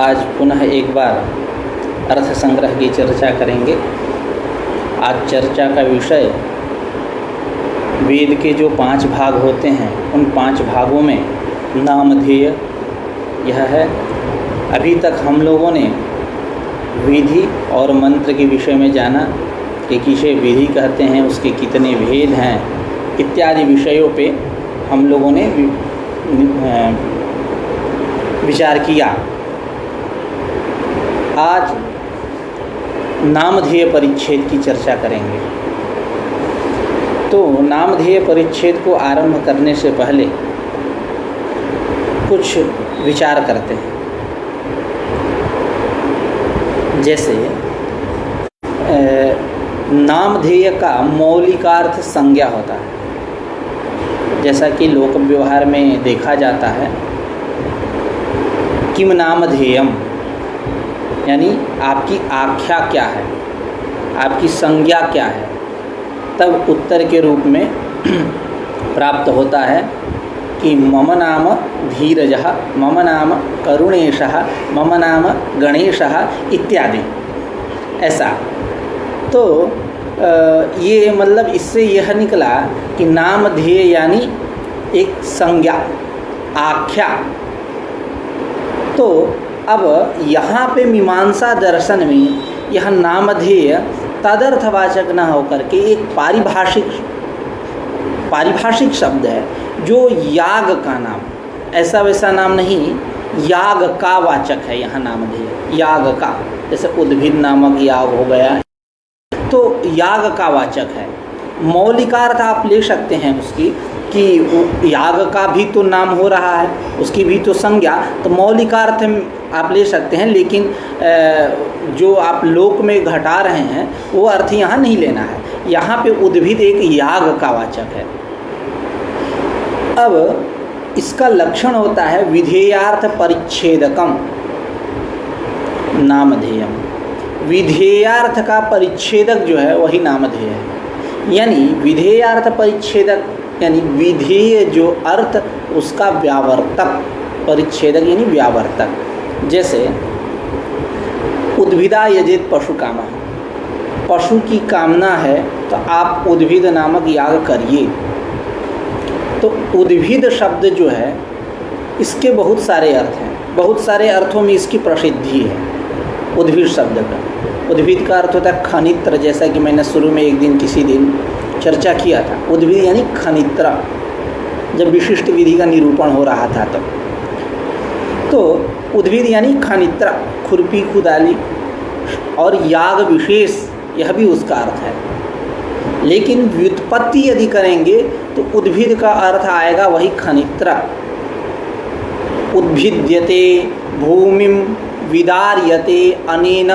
आज पुनः एक बार अर्थ संग्रह की चर्चा करेंगे। आज चर्चा का विषय वेद के जो 5 भाग होते हैं उन 5 भागों में नामधेय यह है। अभी तक हम लोगों ने विधि और मंत्र के विषय में जाना कि किसे विधि कहते हैं, उसके कितने भेद हैं इत्यादि विषयों पे हम लोगों ने विचार किया। आज नामधेय परिच्छेद की चर्चा करेंगे। तो नामधेय परिच्छेद को आरंभ करने से पहले कुछ विचार करते हैं। जैसे नामधेय का मौलिकार्थ संज्ञा होता है, जैसा कि लोक व्यवहार में देखा जाता है। किम नामधेयम यानी आपकी आख्या क्या है, आपकी संज्ञा क्या है, तब उत्तर के रूप में प्राप्त होता है कि मम नाम धीरजः, मम नाम करुणेशः, मम नाम गणेशः इत्यादि। ऐसा तो ये मतलब इससे यह निकला कि नामधेय यानी एक संज्ञा, आख्या। तो अब यहाँ पे मीमांसा दर्शन में यह नामधेय तदर्थवाचक न होकर के एक पारिभाषिक शब्द है, जो याग का नाम, ऐसा वैसा नाम नहीं, याग का वाचक है यहाँ नामधेय। याग का, जैसे उद्भिद नामक याग हो गया, तो याग का वाचक है। मौलिकार्थ आप ले सकते हैं उसकी कि याग का भी तो नाम हो रहा है, उसकी भी तो संज्ञा, तो मौलिकार्थ आप ले सकते हैं। लेकिन जो आप लोक में घटा रहे हैं वो अर्थ यहाँ नहीं लेना है। यहाँ पे उद्भिद एक याग का वाचक है। अब इसका लक्षण होता है विधेयार्थ परिच्छेदकम नामधेयम। विधेयार्थ का परिच्छेदक जो है वही नामधेय है। यानी विधेयार्थ परिच्छेदक यानी विधेय जो अर्थ उसका व्यावर्तक, परिच्छेदक यानी व्यावर्तक। जैसे उद्भिदा यजेत पशु कामा, पशु की कामना है तो आप उद्भिद नामक याग करिए। तो उद्भिद शब्द जो है इसके बहुत सारे अर्थ हैं, बहुत सारे अर्थों में इसकी प्रसिद्धि है उद्भिद शब्द का। उद्भिद का अर्थ होता है खनित्र, जैसा कि मैंने शुरू में एक दिन किसी दिन चर्चा किया था। उद्भिद यानी खनित्र, जब विशिष्ट विधि का निरूपण हो रहा था तब। तो उद्भिद यानी खनित्र, खुरपी कुदाली, और याग विशेष यह भी उसका अर्थ है। लेकिन व्युत्पत्ति यदि करेंगे तो उद्भिद का अर्थ आएगा वही खनित्र। उद्भिद्यते भूमिम विदार्यते अनेन,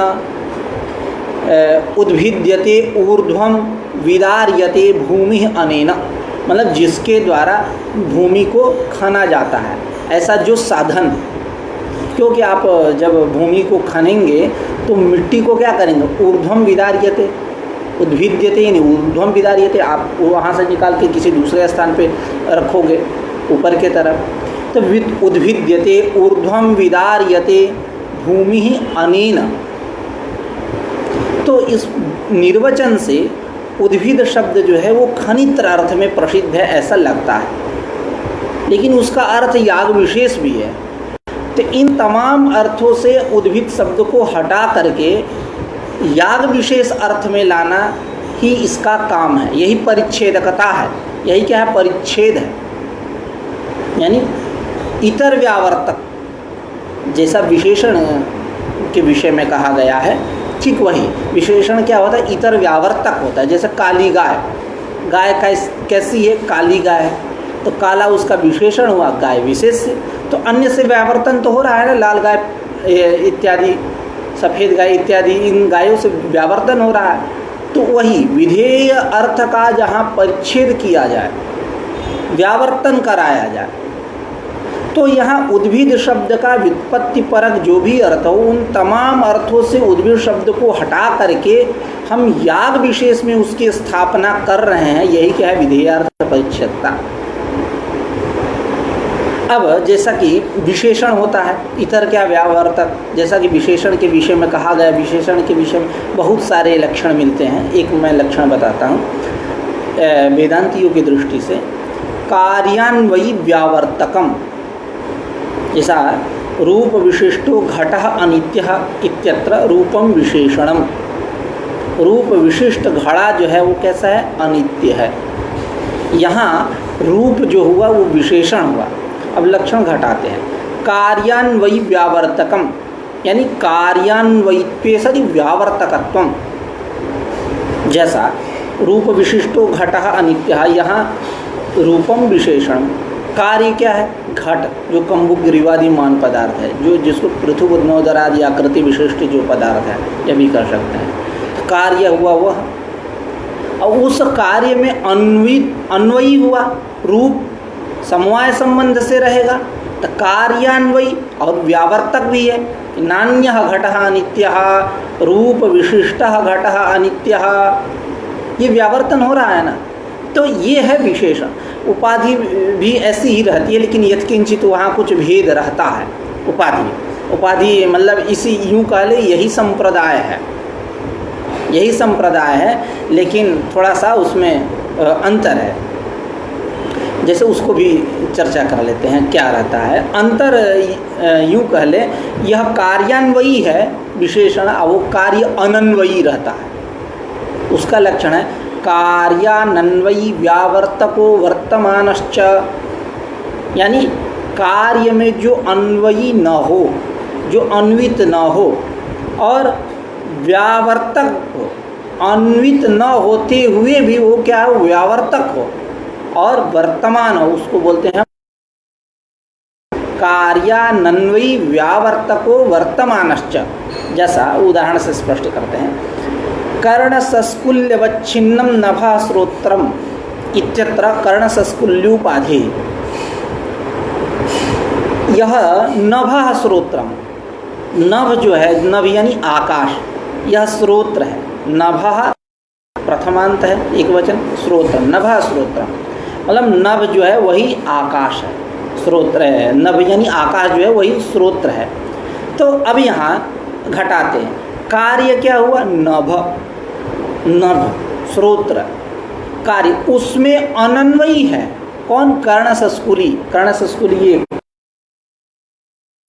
उद्भिद्यते ऊर्ध्वम विदार्यते भूमि अनेन, मतलब जिसके द्वारा भूमि को खना जाता है, ऐसा जो साधन। क्योंकि आप जब भूमि को खनेंगे तो मिट्टी को क्या करेंगे, ऊर्ध्वम विदार्यते, उद्भिद्यते यानी ऊर्ध्वम विदार्यते, आप वहाँ से निकाल के किसी दूसरे स्थान पे रखोगे ऊपर के तरफ। तो उद्भिद्यते ऊर्ध्वम विदार्यते भूमि अनेन। तो इस निर्वचन से उद्भिद शब्द जो है वो खनित्र अर्थ में प्रसिद्ध है ऐसा लगता है, लेकिन उसका अर्थ याग विशेष भी है। तो इन तमाम अर्थों से उद्भिद शब्द को हटा करके याग विशेष अर्थ में लाना ही इसका काम है। यही परिच्छेदकता है, यही क्या है, परिच्छेद है। यानी इतर व्यावर्तक, जैसा विशेषण के विषय में कहा गया है, ठीक वही विशेषण क्या होता है, इतर व्यावर्तक होता है। जैसे काली गाय, गाय कैसी है, काली गाय है, तो काला उसका विशेषण हुआ, गाय विशेष से। तो अन्य से व्यावर्तन तो हो रहा है ना, लाल गाय इत्यादि, सफ़ेद गाय इत्यादि, इन गायों से व्यावर्तन हो रहा है। तो वही विधेय अर्थ का जहाँ परिच्छेद किया जाए, व्यावर्तन कराया जाए, तो यहाँ उद्भिद शब्द का व्युत्पत्ति परक जो भी अर्थ हो, उन तमाम अर्थों से उद्भिद शब्द को हटा करके हम याग विशेष में उसकी स्थापना कर रहे हैं। यही क्या है, विधेयार्थ परिच्छेदता। अब जैसा कि विशेषण होता है, इतर क्या व्यावर्तक, जैसा कि विशेषण के विषय में कहा गया, विशेषण के विषय में बहुत सारे लक्षण मिलते हैं। एक मैं लक्षण बताता हूँ वेदांतियों की दृष्टि से। कार्यान्वयी व्यावर्तकम, जैसा रूप विशिष्टो घटः अनित्यः इत्यत्र रूपम विशेषणम। रूप विशिष्ट घड़ा जो है वो कैसा है? अनित्य है। यहाँ रूप जो हुआ वो विशेषण हुआ। अब लक्षण घटाते हैं। कार्यान्वयी व्यावर्तकम, यानी कार्यान्वयित्वे सति व्यावर्तकत्वम। जैसा रूप विशिष्टो घटः अनित्यः, यहाँ रूपम विशेषण। कार्य क्या है? घट, जो कम्बुक ग्रीवादिमान पदार्थ है, जो जिसको पृथु नोदरादि आकृति विशिष्ट जो पदार्थ है, यह भी कर सकते हैं। तो कार्य हुआ वह, और उस कार्य में अन्वयी हुआ रूप, समवाय संबंध से रहेगा तो कार्यान्वयी, और व्यावर्तक भी है। नान्यः घटः अनित्यः, रूप विशिष्टः घटः अनित्यः, ये व्यावर्तन हो रहा है ना। तो ये है विशेषण। उपाधि भी ऐसी ही रहती है, लेकिन यत्किंचित वहाँ कुछ भेद रहता है। उपाधि मतलब इसी यूँ कह ले, यही संप्रदाय है, यही संप्रदाय है, लेकिन थोड़ा सा उसमें अंतर है। जैसे उसको भी चर्चा कर लेते हैं, क्या रहता है अंतर। यूँ कह ले, यह कार्यान्वयी है विशेषण, वो कार्य अनन्वयी रहता है। उसका लक्षण है कार्यानन्वयी व्यावर्तको वर्तमानश्च, यानी कार्य में जो अन्वयी न हो, जो अन्वित न हो, और व्यावर्तक हो, अन्वित न होते हुए भी वो क्या हो? व्यावर्तक हो और वर्तमान हो, उसको बोलते हैं कार्यानन्वयी व्यावर्तको वर्तमानश्च। जैसा उदाहरण से स्पष्ट करते हैं, कर्णसस्कुल्यवच्छिन्नं नभः श्रोत्रम इत्यत्र कर्णसस्कुल्योपाधि। यह नभः श्रोत्रम, नभ जो है, नभ यानी आकाश, यह श्रोत्र है। नभः प्रथमांत है, एक वचन, श्रोत्रम, नभः श्रोत्रम, मतलब नभ जो है वही आकाश है, श्रोत्र है। नभ यानी आकाश जो है वही श्रोत्र है। तो अब यहाँ घटाते हैं, कार्य क्या हुआ? नभ, नभ श्रोत्र कार्य, उसमें अनन्वयी है। कौन? कर्णसस्कुली। कर्णसस्कुली ये,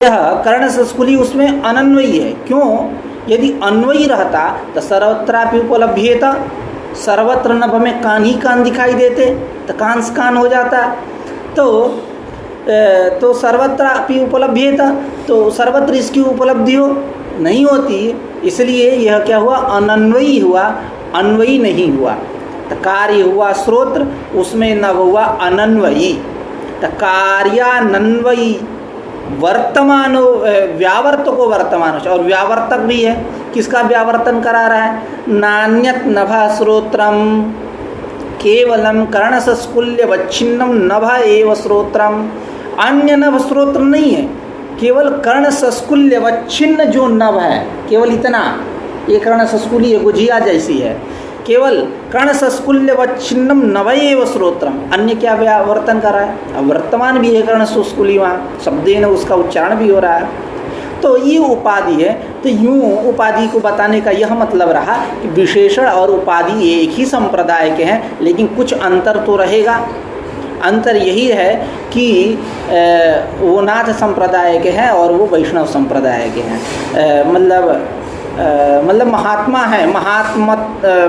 यह कर्णसस्कुली उसमें अनन्वयी है। क्यों? यदि अन्वयी रहता तो सर्वत्रापि उपलभ्येत, सर्वत्र नभ में कान ही कान दिखाई देते तो कान से कान हो जाता। तो सर्वत्रापि उपलभ्येत, तो सर्वत्र इसकी उपलब्धि हो नहीं होती, इसलिए यह क्या हुआ? अनन्वयी हुआ, अन्वयी नहीं हुआ। तो कार्य हुआ श्रोत्र, उसमें नभ हुआ अनन्वयी। तो कार्यानन्वयी वर्तमान व्यावर्तको वर्तमान, और व्यावर्तक भी है। किसका व्यावर्तन करा रहा है? नान्यत नभः श्रोत्रम केवलम कर्णसस्कुल्यवच्छिन्नं नभः एव श्रोत्रम। अन्य नभ श्रोत्र नहीं है, केवल कर्णसस्कुल्यवच्छिन्न जो नभ है, केवल इतना। ये कर्णसस्कुली है, गुजिया जैसी है, केवल कर्णसस्कुल्यवच्छिन्नं नभ एव श्रोत्रम। अन्य क्या व्यावर्तन कर रहा है? अब वर्तमान भी है कर्णसस्कुली, वहाँ शब्देन उसका उच्चारण भी हो रहा है। तो ये उपाधि है। तो यूँ उपाधि को बताने का यह मतलब रहा कि विशेषण और उपाधि एक ही संप्रदाय के हैं, लेकिन कुछ अंतर तो रहेगा। अंतर यही है कि वो नाथ संप्रदाय के हैं और वो वैष्णव संप्रदाय के हैं। मतलब महात्मा है,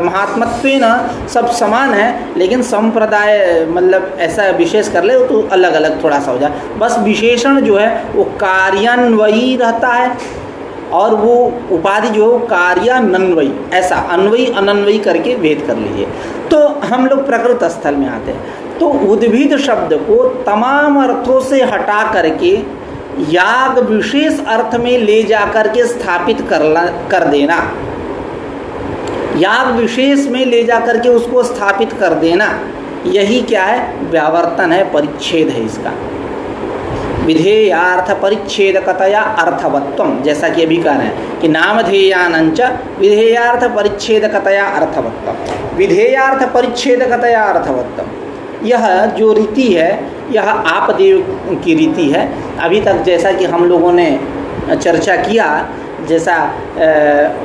महात्मत्वेन सब समान है, लेकिन संप्रदाय मतलब ऐसा विशेष कर ले तो अलग अलग थोड़ा सा हो जाए। बस विशेषण जो है वो कार्यान्वयी रहता है, और वो उपाधि जो है कार्यानन्वयी, ऐसा अन्वयी अनन्वयी करके भेद कर लीजिए। तो हम लोग प्रकृत स्थल में आते हैं। तो उद्भिद शब्द को तमाम अर्थों से हटा करके याग विशेष अर्थ में ले जाकर के स्थापित कर देना, याग विशेष में ले जाकर के उसको स्थापित कर देना, यही क्या है? व्यावर्तन है, परिच्छेद है इसका। विधेयार्थ परिच्छेदकतया अर्थवत्वम, जैसा कि अभी कह रहे हैं कि नामधेयानंच विधेयार्थ परिच्छेदकतया अर्थवत्वम, विधेयार्थ परिच्छेदकतया अर्थवत्वम। यह जो रीति है यह आपदेव की रीति है। अभी तक जैसा कि हम लोगों ने चर्चा किया, जैसा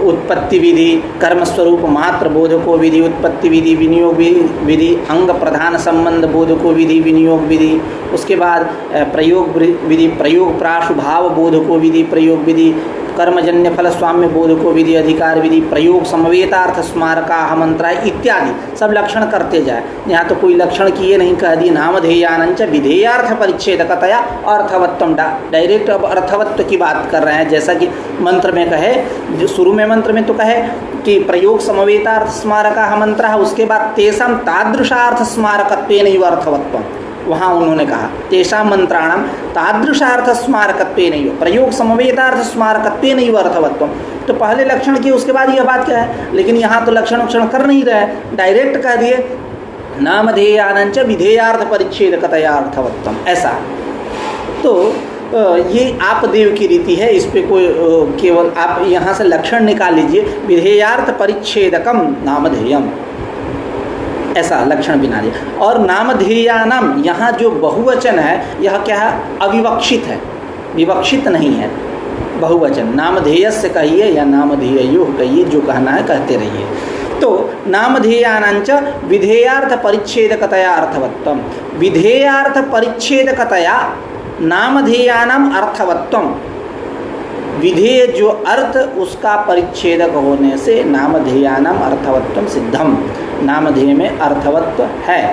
उत्पत्ति विधि, कर्म स्वरूप मात्र बोधको विधि, उत्पत्ति विधि, विनियोग विधि, अंग प्रधान संबंध बोधको विधि, विनियोग विधि, उसके बाद प्रयोग विधि, प्रयोग प्राशुभाव बोधको विधि, प्रयोग विधि, कर्मजन्य फल स्वाम्य बोधको विधि, अधिकार विधि, प्रयोग समवेतार्थ स्मारका मंत्रा इत्यादि सब लक्षण करते जाए। यहाँ तो कोई लक्षण किए नहीं, कह दिए नामधेयानंच विधेयार्थ परिच्छेदकतया अर्थवत्वम। डायरेक्ट अब अर्थवत्व की बात कर रहे हैं, जैसा कि मंत्र में कहे, जो शुरू में मंत्र में तो कहे कि प्रयोग समवेतार्थ स्मारका मंत्र, उसके बाद तेषां तादृशार्थ स्मारकत्वेनैव अर्थवत्वम। वहाँ उन्होंने कहा तेषां मंत्राणां तादृशार्थ स्मारकत्वेनैव, प्रयोग समवेतार्थ स्मारकत्वेनैव अर्थवत्वम। तो पहले लक्षण किए, उसके बाद यह बात क्या है, लेकिन यहाँ तो लक्षण कर नहीं रहे, डायरेक्ट कह दिए नामधेयानंच विधेयार्थ परिच्छेदकतया अर्थवत्वम, ऐसा। तो ये आपदेव की रीति है, इस पे कोई केवल आप यहाँ से लक्षण निकाल लीजिए, विधेयार्थ परिच्छेदकम नामधेयम, ऐसा लक्षण बना दिया। और नामधेयानाम, यहाँ जो बहुवचन है यह क्या है, अविवक्षित है, विवक्षित नहीं है, बहुवचन। नामधेयस्य कहिए या नामधेयोः कहिए, जो कहना है कहते रहिए। तो नामधेयानांच विधेयार्थ परिच्छेदकतया अर्थवत्वम, विधेयार्थ परिच्छेदकतया नामधेयानाम अर्थवत्वम, विधेय जो अर्थ उसका परिच्छेदक होने से नामधेयानाम अर्थवत्वम सिद्धम, नामधेय में अर्थवत्व है।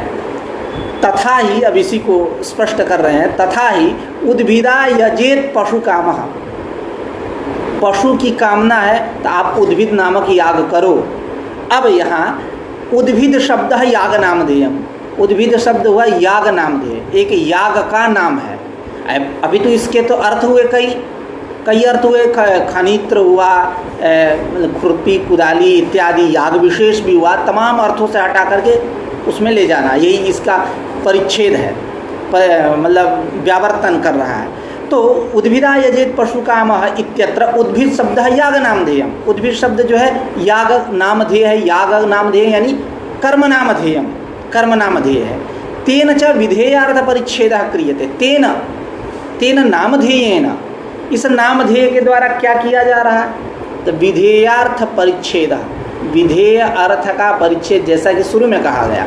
तथा ही, अब इसी को स्पष्ट कर रहे हैं, तथा ही उद्भिदा यजेत पशु कामः, पशु की कामना है तो आप उद्भिद नामक याग करो। अब यहाँ उद्भिद शब्द है याग नामधेयम, उद्भिद शब्द हुआ याग नामधेय, एक याग का नाम है। अभी तो इसके तो अर्थ हुए कई अर्थ हुए, खनित्र हुआ, खुरपी कुदाली इत्यादि, याग विशेष भी हुआ, तमाम अर्थों से हटा करके उसमें ले जाना, यही इसका परिच्छेद है, मतलब व्यावर्तन कर रहा है। तो उद्भिदा यजेत पशु काम इत्यत्र, उद्भिद शब्द है याग नामधेयम, उद्भिद शब्द जो है याग नामधेय है, याग नामधेय यानी कर्म नामधेयम, कर्म नामधेय है। तेन च विधेयार्थ परिच्छेदः क्रियते, तेन नामधेयेन, इस नामधेय के द्वारा क्या किया जा रहा है, तो विधेयार्थ परिच्छेद, विधेय अर्थ का परिच्छेद, जैसा कि शुरू में कहा गया।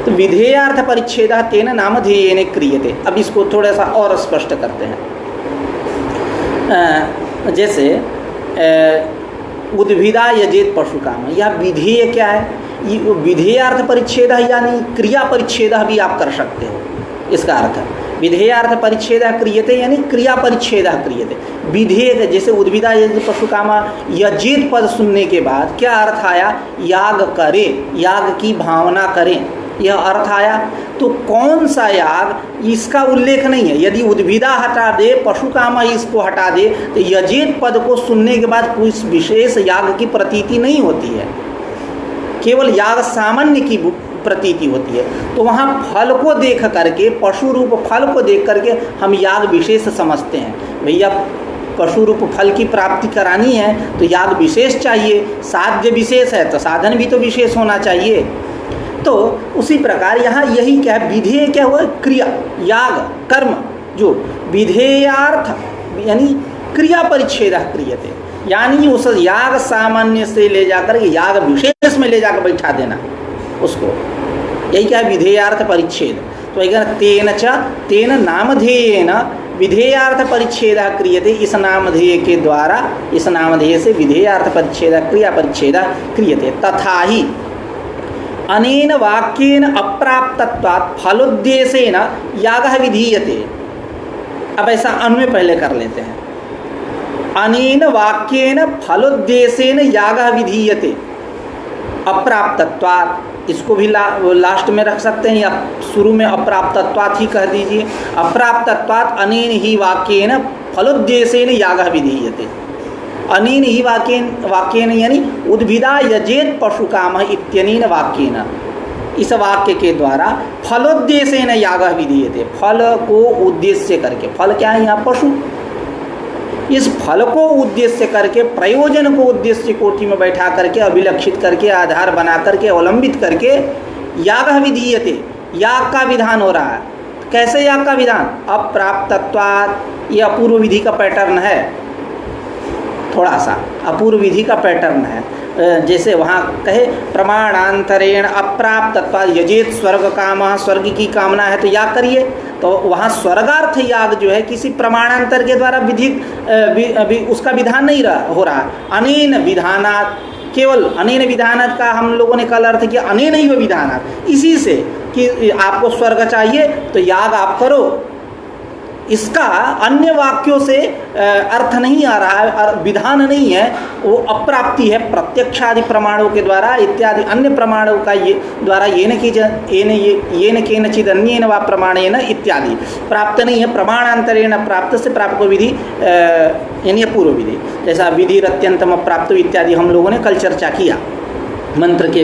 तो विधेयार्थ परिच्छेद तेन नामधेयेन क्रियते। अब इसको थोड़ा सा और स्पष्ट करते हैं, जैसे उद्भिदा यजेत पशु काम, यह विधेय क्या है, विधेयार्थ परिच्छेद यानी क्रिया परिच्छेद भी आप कर सकते हो, इसका अर्थ विधेयार्थ परिच्छेद क्रियते यानी क्रिया परिच्छेद क्रियते। विधेय जैसे उद्भिदा यजेत पशु कामा, यजेत पद सुनने के बाद क्या अर्थ आया, याग करे, याग की भावना करें, यह अर्थ आया। तो कौन सा याग, इसका उल्लेख नहीं है। यदि उद्भिदा हटा दे, पशु कामा इसको हटा दे, तो यजेत पद को सुनने के बाद कोई विशेष याग की प्रतीति नहीं होती है, केवल याग सामान्य की प्रतीति होती है। तो वहाँ फल को देख करके, पशु रूप फल को देख करके हम याग विशेष समझते हैं। भैया पशु रूप फल की प्राप्ति करानी है तो याग विशेष चाहिए, साध्य विशेष है तो साधन भी तो विशेष होना चाहिए। तो उसी प्रकार यहाँ यही क्या है, विधेय क्या हुआ, क्रिया, याग कर्म, जो विधेयार्थ यानी क्रिया परिच्छेद क्रियते, यानी उस याग सामान्य से ले जाकर याग विशेष में ले जाकर बैठा देना उसको, यही क्या है विधेयार्थ परिच्छेद। तो तेन च तेन नामधेयेन विधेयार्थ परिच्छेद क्रियते, इस नामधेय के द्वारा, इस नामधेय से विधेयार्थ परिच्छेद क्रिया परिच्छेद क्रियते। तथा ही अनेन वाक्येन अप्राप्तत्वात् फलोद्देशेन यागः विधीयते। अब ऐसा अन्वय पहले कर लेते हैं, अनेन वाक्येन फलोद्देशेन यागः विधीयते अप्राप्तत्वात्, इसको भी लास्ट में रख सकते हैं या शुरू में अप्राप्तत्वात् ही कह दीजिए। अप्राप्तत्वात् अनेन ही वाक्येन फलोद्देशेन यागः विधीयते, अनेन ही वाक्येन यानी उद्भिदा यजेत पशु काम इत्यनेन वाक्येन, इस वाक्य के द्वारा फलोद्देशेन यागः विधीयते, फल को उद्देश्य करके, फल क्या है यहाँ पशु, इस फल को उद्देश्य करके, प्रयोजन को उद्देश्य कोटि में बैठा करके, अभिलक्षित करके, आधार बना करके, अवलंबित करके यागः विधीयते, याग का विधान हो रहा है। कैसे याग का विधान? अप्राप्तत्वात्, ये अपूर्व विधि का पैटर्न है, थोड़ा सा अपूर्व विधि का पैटर्न है। जैसे वहाँ कहे प्रमाणांतरेण अप्राप्तत्वात् यजेत स्वर्ग कामः, स्वर्ग की कामना है तो याग करिए। तो वहाँ स्वर्गार्थ याग जो है किसी प्रमाणांतर के द्वारा विधि उसका विधान नहीं हो रहा। अनेन विधानात्, केवल अनेन विधानात् का हम लोगों ने कल अर्थ किया अनेनैव विधानात्, इसी से कि आपको स्वर्ग चाहिए तो याग आप करो। इसका अन्य वाक्यों से अर्थ नहीं आ रहा है, विधान नहीं है, वो अप्राप्ति है। प्रत्यक्षादि प्रमाणों के द्वारा इत्यादि अन्य प्रमाणों का ये द्वारा येन केनचिद अन्येन वा प्रमाणेन इत्यादि प्राप्त नहीं है। प्रमाणांतरेण प्राप्त से प्राप्त विधि यानी पूर्व विधि, जैसा विधि अत्यंतम प्राप्त इत्यादि हम लोगों ने कल चर्चा किया मंत्र के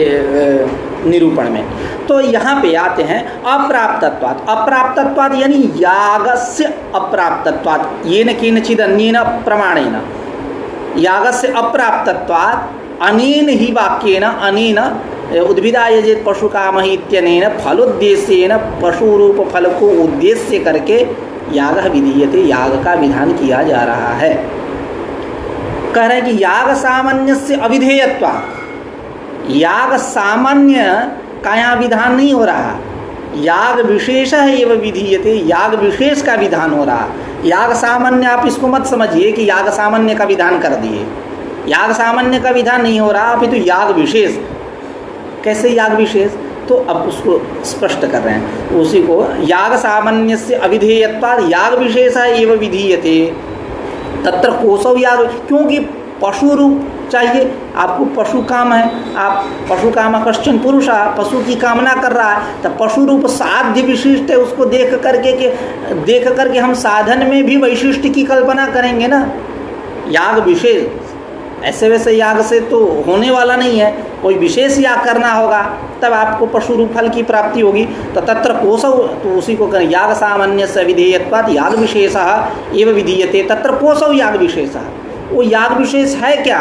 निरूपण में। तो यहाँ पे आते हैं अप्राप्तत्वात्। अप्राप्तत्वात् यानी यागस्य अप्राप्तत्वात्, येन केनचिद अन्येन प्रमाणेन, यागस्य अप्राप्तत्वात् अनेन ही वाक्येन, अनेन उद्भिदा यजेत पशु कामः इत्यनेन फलोद्देश्येन पशुरूप फल को उद्देश्य करके यागः विधीयते, याग का विधान किया जा रहा है। कह रहे हैं कि याग सामान्यस्य अविधेयत्वात्, याग सामान्य का यहाँ विधान नहीं हो रहा, याग विशेष है एवं विधीयते, याग विशेष का विधान हो रहा। याग सामान्य आप इसको मत समझिए कि याग सामान्य का विधान कर दिए, याग सामान्य का विधान नहीं हो रहा, अभी तो याग विशेष। कैसे याग विशेष? तो अब उसको स्पष्ट कर रहे हैं उसी को। याग सामान्य से अविधेयत्वात् याग विशेष है एवं विधीयते, तत्र कोसौ याग, क्योंकि पशु रूप चाहिए आपको, पशु काम है, आप पशु काम कश्चन पुरुष, पशु की कामना कर रहा है, तो पशु रूप साध्य विशिष्ट है, उसको देख करके हम साधन में भी वैशिष्ट की कल्पना करेंगे ना। याग विशेष ऐसे वैसे याग से तो होने वाला नहीं है, कोई विशेष याग करना होगा तब आपको पशु रूप फल की प्राप्ति होगी। तो तत्र कोसौ, तो उसी को करें याग सामान्य से विधेयत्वात् याग विशेषः एवं विधीयते, तत्र कोसौ याग विशेषः। वो याग विशेष है क्या?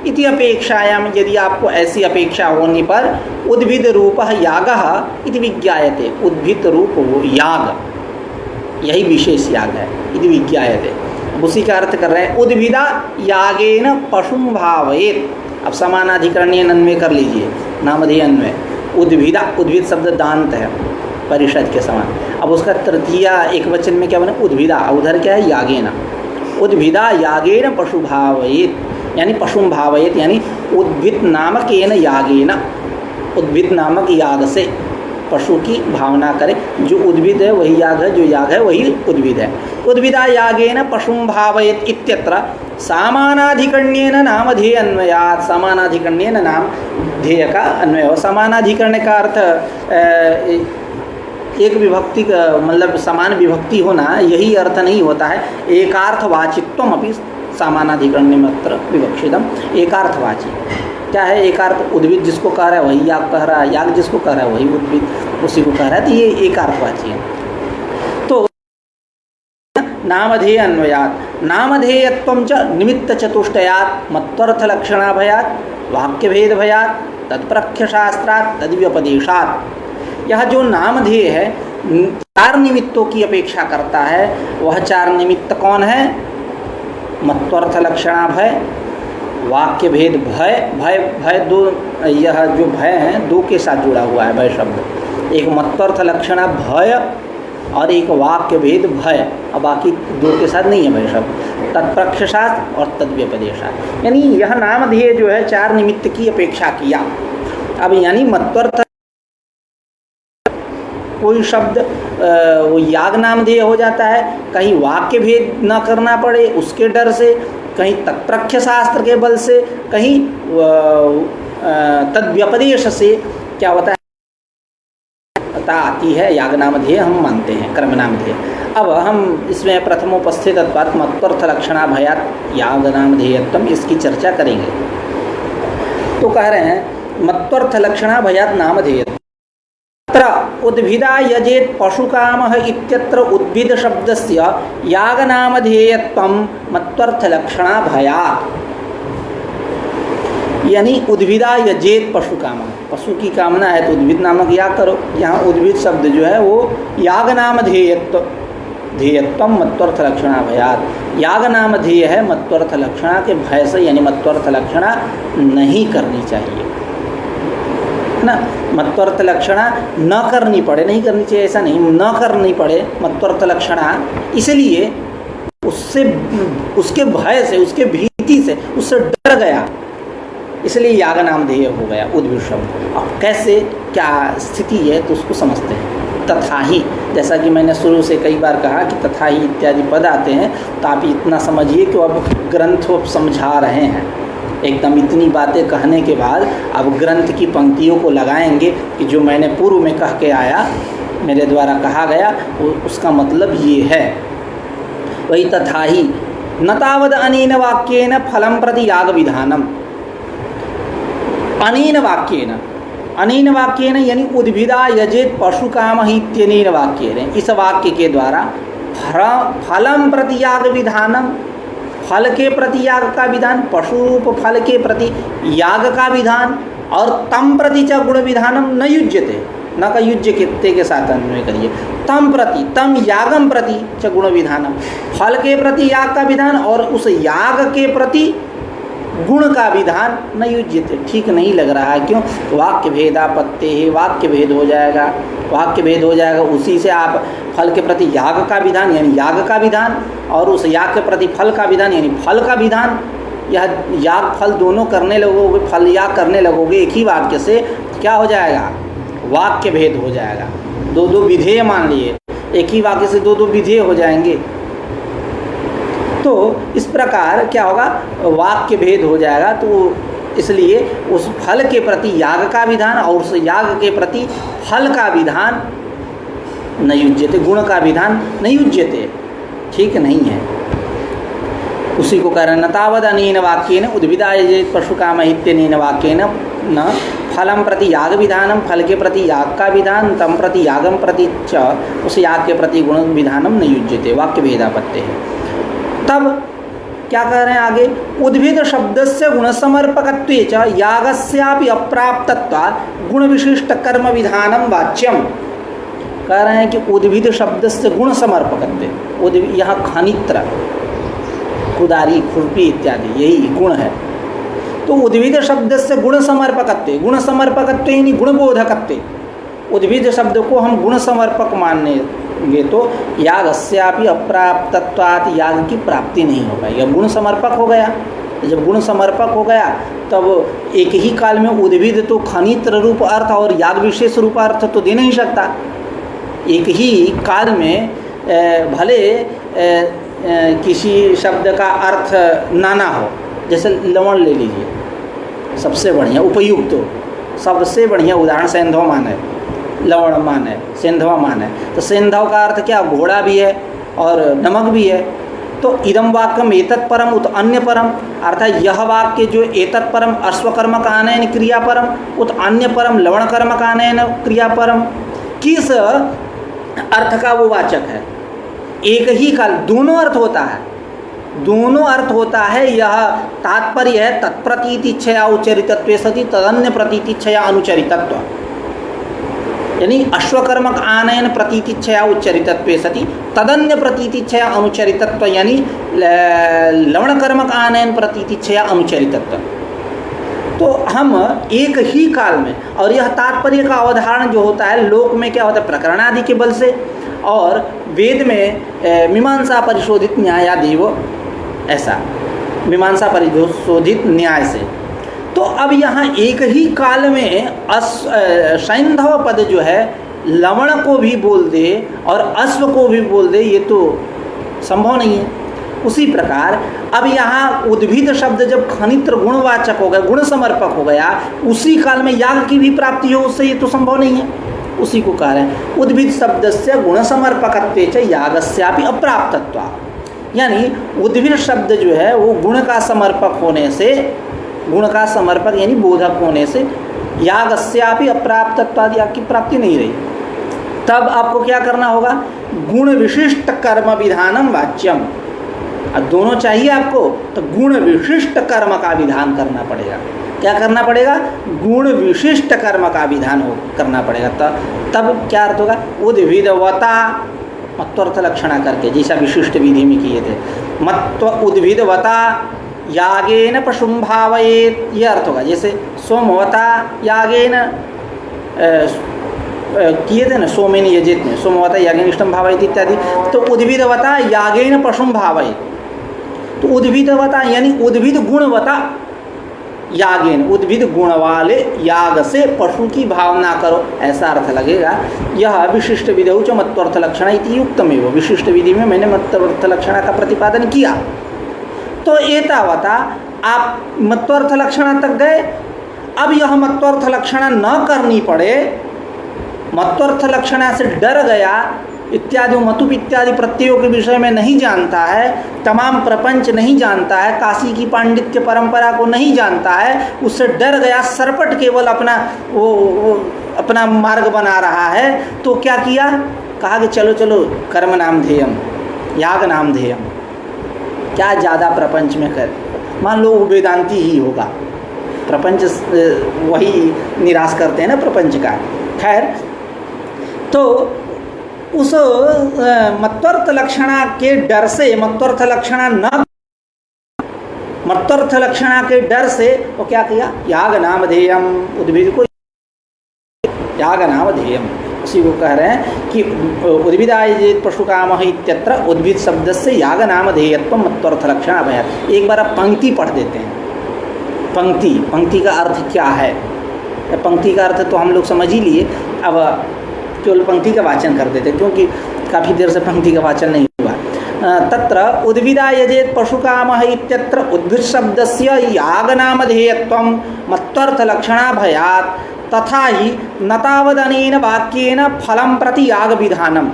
इति अपेक्षायाम, यदि आपको ऐसी अपेक्षा होने पर उद्भिद रूप यागः इति विज्ञायते, उद्भिद रूप वो याग यही विशेष याग है, इति विज्ञायते। उसी का अर्थ कर रहे हैं उद्भिदा यागेन पशुम भावयेत। अब समानाधिकरणीय अन्वय कर लीजिए, नामधेय अन्वय। उद्भिदा, उद्भिद शब्द दांत है परिषद के समान। अब उसका तृतीय एक वचन में क्या बना? उद्भिदा, उधर क्या है? यागेन। उद्भिदा यागेन पशु भावयेत, यानी पशुम भावयेत, यानी उद्भिद नामकेन यागेन, उद्भिद नामक याग से पशु की भावना करे। जो उद्भिद है वही याग है, जो याग है वही उद्भिद है। उद्भिदा यागेन पशुम भावयेत इत्यत्र समानाधिकरण्येन नामधेय अन्वयात्, समानाधिकरण्येन नामधेय का अन्वय हो। समानाधिकरण का अर्थ एक विभक्ति का मतलब समान विभक्ति होना, यही अर्थ नहीं होता है। एकार्थवाचित्वम अपि समानाधिकरण्यमत्र विवक्षितम। एकार्थवाची क्या है? एकार्थ उद्भिद जिसको कह रहा है वही याग कह रहा है, याग जिसको कह रहा है वही उद्भिद उसी को कह रहा है, तो ये एकार्थवाची है। तो नामधेय अन्वयात्, नामधेयत्वं च निमित्त चतुष्टयात् मत्वर्थलक्षणाभयात् वाक्यभेद भयात् तत्प्रख्यशास्त्रात् तद्व्यपदेशात्। यह जो नामधेय है चार निमित्तों की अपेक्षा करता है। वह चार निमित्त कौन है? मत्वर्थ लक्षणाभय, वाक्य भेद भय, भय दो, यह जो भय है दो के साथ जुड़ा हुआ है भय शब्द। एक मत्वर्थ लक्षणा भय और एक वाक्य भेद भय, और बाकी दो के साथ नहीं है भय शब्द। तत्प्रख्यशास्त्र और तद्व्यपदेशात्, यानी यह नामधेय जो है चार निमित्त की अपेक्षा किया। अब यानी मत्वर्थ कोई शब्द वो याग नामधेय हो जाता है, कहीं वाक्य भेद न करना पड़े उसके डर से, कहीं तत्प्रख्य शास्त्र के बल से, कहीं तद्व्यपदेश से क्या होता है आती है याग नामधेय हम मानते हैं, कर्म नामधेय। अब हम इसमें प्रथमोपस्थित मत्वर्थ लक्षणा भयात् याग नामधेयत्वम, इसकी चर्चा करेंगे। तो कह रहे हैं मत्वर्थ लक्षणा भयात् नामधेय उद्भिदा यजेत पशुकामः इत्यत्र उद्भिद शब्दस्य याग नामधेयत्वं मत्वर्थ लक्षणा भयात्। यानी उद्भिदा यजेत पशु कामा, पशु की कामना है तो उद्भिद नामक याग करो। यहाँ उद्भिद शब्द जो है वो याग नाम ध्येयत्व मत्वर्थ लक्षणा भयात, याग नाम ध्येय है, मत्वर्थ लक्षणा के भय से, यानी मत्वर्थ लक्षणा नहीं करनी चाहिए, है ना। मत्वर्थ लक्षणा न करनी पड़े, नहीं करनी चाहिए ऐसा नहीं, न करनी पड़े मत्वर्थ लक्षणा, इसलिए उससे, उसके भय से, उसके भीति से, उससे डर गया, इसलिए याग नाम ध्येय हो गया उद्भिद शब्द। अब कैसे क्या स्थिति है तो उसको समझते हैं। तथा ही, जैसा कि मैंने शुरू से कई बार कहा कि तथा ही इत्यादि पद आते हैं, तो आप इतना समझिए कि अब ग्रंथ समझा रहे हैं। एकदम इतनी बातें कहने के बाद अब ग्रंथ की पंक्तियों को लगाएंगे कि जो मैंने पूर्व में कह के आया, मेरे द्वारा कहा गया, उसका मतलब ये है। वही तथा ही न तावद अनेन वाक्येन फलं प्रति याग विधानम, अनेन वाक्येन, अनेन वाक्येन यानी उद्भिदा यजेत पशु काम ही इत्यनेन वाक्येन, इस वाक्य के द्वारा फलम प्रति याग विधानम, फल के प्रति याग का विधान, पशु रूप फल के प्रति याग का विधान, और तम प्रति च गुण विधानम न युज्यते, न का युज्य के साथ अन्वय करिए, तम प्रति, तम यागम प्रति च गुण विधानम, फल के प्रति याग का विधान और उस याग के प्रति गुण का विधान न युज्यते, ठीक नहीं लग रहा है। क्यों? वाक्य भेदापत्ते है, वाक्य भेद हो जाएगा, वाक्य भेद हो जाएगा, उसी से आप फल के प्रति याग का विधान यानी याग का विधान, और उस याग के प्रति फल का विधान यानी फल का विधान, यह याग फल दोनों करने लगोगे, फल याग करने लगोगे एक ही वाक्य से, क्या हो जाएगा? वाक्य भेद हो जाएगा। दो दो विधेय मान लिए, एक ही वाक्य से दो दो विधेय हो जाएंगे, तो इस प्रकार क्या होगा? वाक्य भेद हो जाएगा। तो इसलिए उस फल के प्रति याग का विधान और उस याग के प्रति फल का विधान न युज्यते, गुण का विधान न युज्यते, ठीक नहीं है। उसी को कह रहे न तावद अनेन वाक्येन उद्भिदा यजेत पशु काम इत्यनेन वाक्येन न फलम प्रति याग विधानम, फल के प्रति याग का विधान, तम प्रति यागम प्रति च उस याग के प्रति गुण विधानम न युज्यते, वाक्य भेदापत्ते है। तब क्या कह रहे हैं आगे? उद्भिद शब्दस्य गुणसमर्पकत्वे च यागस्यापि अप्राप्तत्वात् गुण विशिष्ट कर्म विधानम वाच्यम। कह रहे हैं कि उद्भिद शब्दस्य गुण समर्पकत्वे, यहाँ खनित्र, कुदारी, खुरपी इत्यादि यही गुण है। तो उद्भिद शब्दस्य गुण समर्पकत्वे, गुण समर्पकत्वे यानी गुणबोधकत्वे, उद्भिद शब्द को हम गुण समर्पक मानेंगे तो यागस्यापि अप्राप्तत्वात्, याग की प्राप्ति नहीं हो पाएगी। गुण समर्पक हो गया, जब गुण समर्पक हो गया तब एक ही काल में उद्भिद तो खनित्र रूप अर्थ और याग विशेष रूप अर्थ तो दे नहीं सकता। एक ही काल में भले किसी शब्द का अर्थ नाना हो, जैसे लवण ले लीजिए, सबसे बढ़िया उपयुक्त, सबसे बढ़िया उदाहरण सेंधव मान है, लवण मान है, सेंधवा मान है। तो सेंधव का अर्थ क्या? घोड़ा भी है और नमक भी है। तो इदम वाक्यम एतत् परम उत अन्य परम, अर्थात यह वाक्य जो एतत् परम अश्वकर्मक आनयन क्रियापरम उत अन्य परम लवणकर्मक आनयन क्रियापरम, किस अर्थ का वो वाचक है? एक ही काल, दोनों अर्थ होता है, दोनों अर्थ होता है। यह तात्पर्य है तत्प्रतीतिच्छया उच्चरितत्वे सति तदन्य प्रतीतिच्छया अनुचरितत्व, यानी अश्वकर्मक आनयन प्रतीतिच्छया उच्चरितत्वे सति तदन्य प्रतीतिच्छया अनुचरितत्व, यानी लवणकर्मक आनयन प्रतीतिच्छया अनुचरितत्व। तो हम एक ही काल में, और यह तात्पर्य का अवधारण जो होता है लोक में क्या होता है? प्रकरण आदि के बल से, और वेद में मीमांसा परिशोधित न्यायादेव, ऐसा मीमांसा परिशोधित न्याय से। तो अब यहाँ एक ही काल में सैंधव पद जो है लवण को भी बोल दे और अश्व को भी बोल दे, ये तो संभव नहीं है। उसी प्रकार अब यहाँ उद्भिद शब्द जब खनित्र गुणवाचक हो गया, गुण समर्पक हो गया, उसी काल में याग की भी प्राप्ति हो, उससे ये तो संभव नहीं है। उसी को कह रहे हैं उद्भिद शब्दस्य गुण समर्पकत्वे च यागस्यापि अप्राप्तत्वात्, यानी उद्भिद शब्द जो है वो गुण का समर्पक होने से, गुण का समर्पक यानी बोधक होने से यागस्यापि अप्राप्तत्वात्, याग की प्राप्ति नहीं रही। तब आपको क्या करना होगा? गुण विशिष्ट कर्म विधानम वाच्यम, अब दोनों चाहिए आपको तो गुण विशिष्ट कर्म का विधान करना पड़ेगा। क्या करना पड़ेगा? गुण विशिष्ट कर्म का विधान करना पड़ेगा। तब क्या अर्थ होगा? उद्भिदवता मत्वर्थ लक्षणा करके, जैसा विशिष्ट विधि में किए थे। मत्व उद्भिदवता यागेन पशुं भावयेत, ये अर्थ होगा। जैसे सोमवता यागेन किए थे ना, सोमेन यजेत में, सोमवता यागेन इष्टम भावयेत इत्यादि। तो उद्भिदवता यागेन पशुं भावयेत, तो उद्भिदवता यानी उद्भिद गुणवता यागेन, उद्भिद गुण वाले याग से पशु की भावना करो, ऐसा अर्थ लगेगा। यह विशिष्ट विधौ च मत्वर्थ लक्षण इति युक्तमेव, विशिष्ट विधि में मैंने मत्वर्थ लक्षण का प्रतिपादन किया। तो एतावता आप मत्वर्थ लक्षण तक गए। अब यह मत्वर्थ लक्षण न करनी पड़े, मत्वर्थ लक्षण से डर गया इत्यादि, मतुप इत्यादि प्रत्ययों के विषय में नहीं जानता है, तमाम प्रपंच नहीं जानता है, काशी की पांडित्य परंपरा को नहीं जानता है, उससे डर गया, सरपट केवल अपना वो अपना मार्ग बना रहा है, तो क्या किया? कहा कि चलो चलो कर्म नाम ध्येयम, याग नाम ध्येयम, क्या ज़्यादा प्रपंच में कर, मान लो वो वेदांती ही होगा, प्रपंच वही निराश करते हैं ना प्रपंच का। खैर, तो उस मत्वर्थ लक्षणा के डर से, मत्वर्थ लक्षणा के डर से वो क्या किया? याग नाम ध्येयम, उद्भिद को याग नाम ध्येयम, उसी को कह रहे हैं कि उद्भिदायजेत पशु कामः इत्यत्र उद्भिद शब्द से याग नाम ध्येयत्व मत्वर्थ लक्षण अभयात्। एक बार आप पंक्ति पढ़ देते हैं। पंक्ति का अर्थ क्या है? पंक्ति का अर्थ तो हम लोग समझ ही लिए, अब केवल पंक्ति का वाचन कर देते, क्योंकि काफ़ी देर से पंक्ति का वाचन नहीं हुआ। तत्र उद्भिदायजेत पशु कामः इत्यत्र उद्भिद शब्दस्य याग नाम ध्येयत्वं मत्वर्थ लक्षणाभयात्, तथा ही न तावदनेन वाक्येन फलं प्रति याग विधानं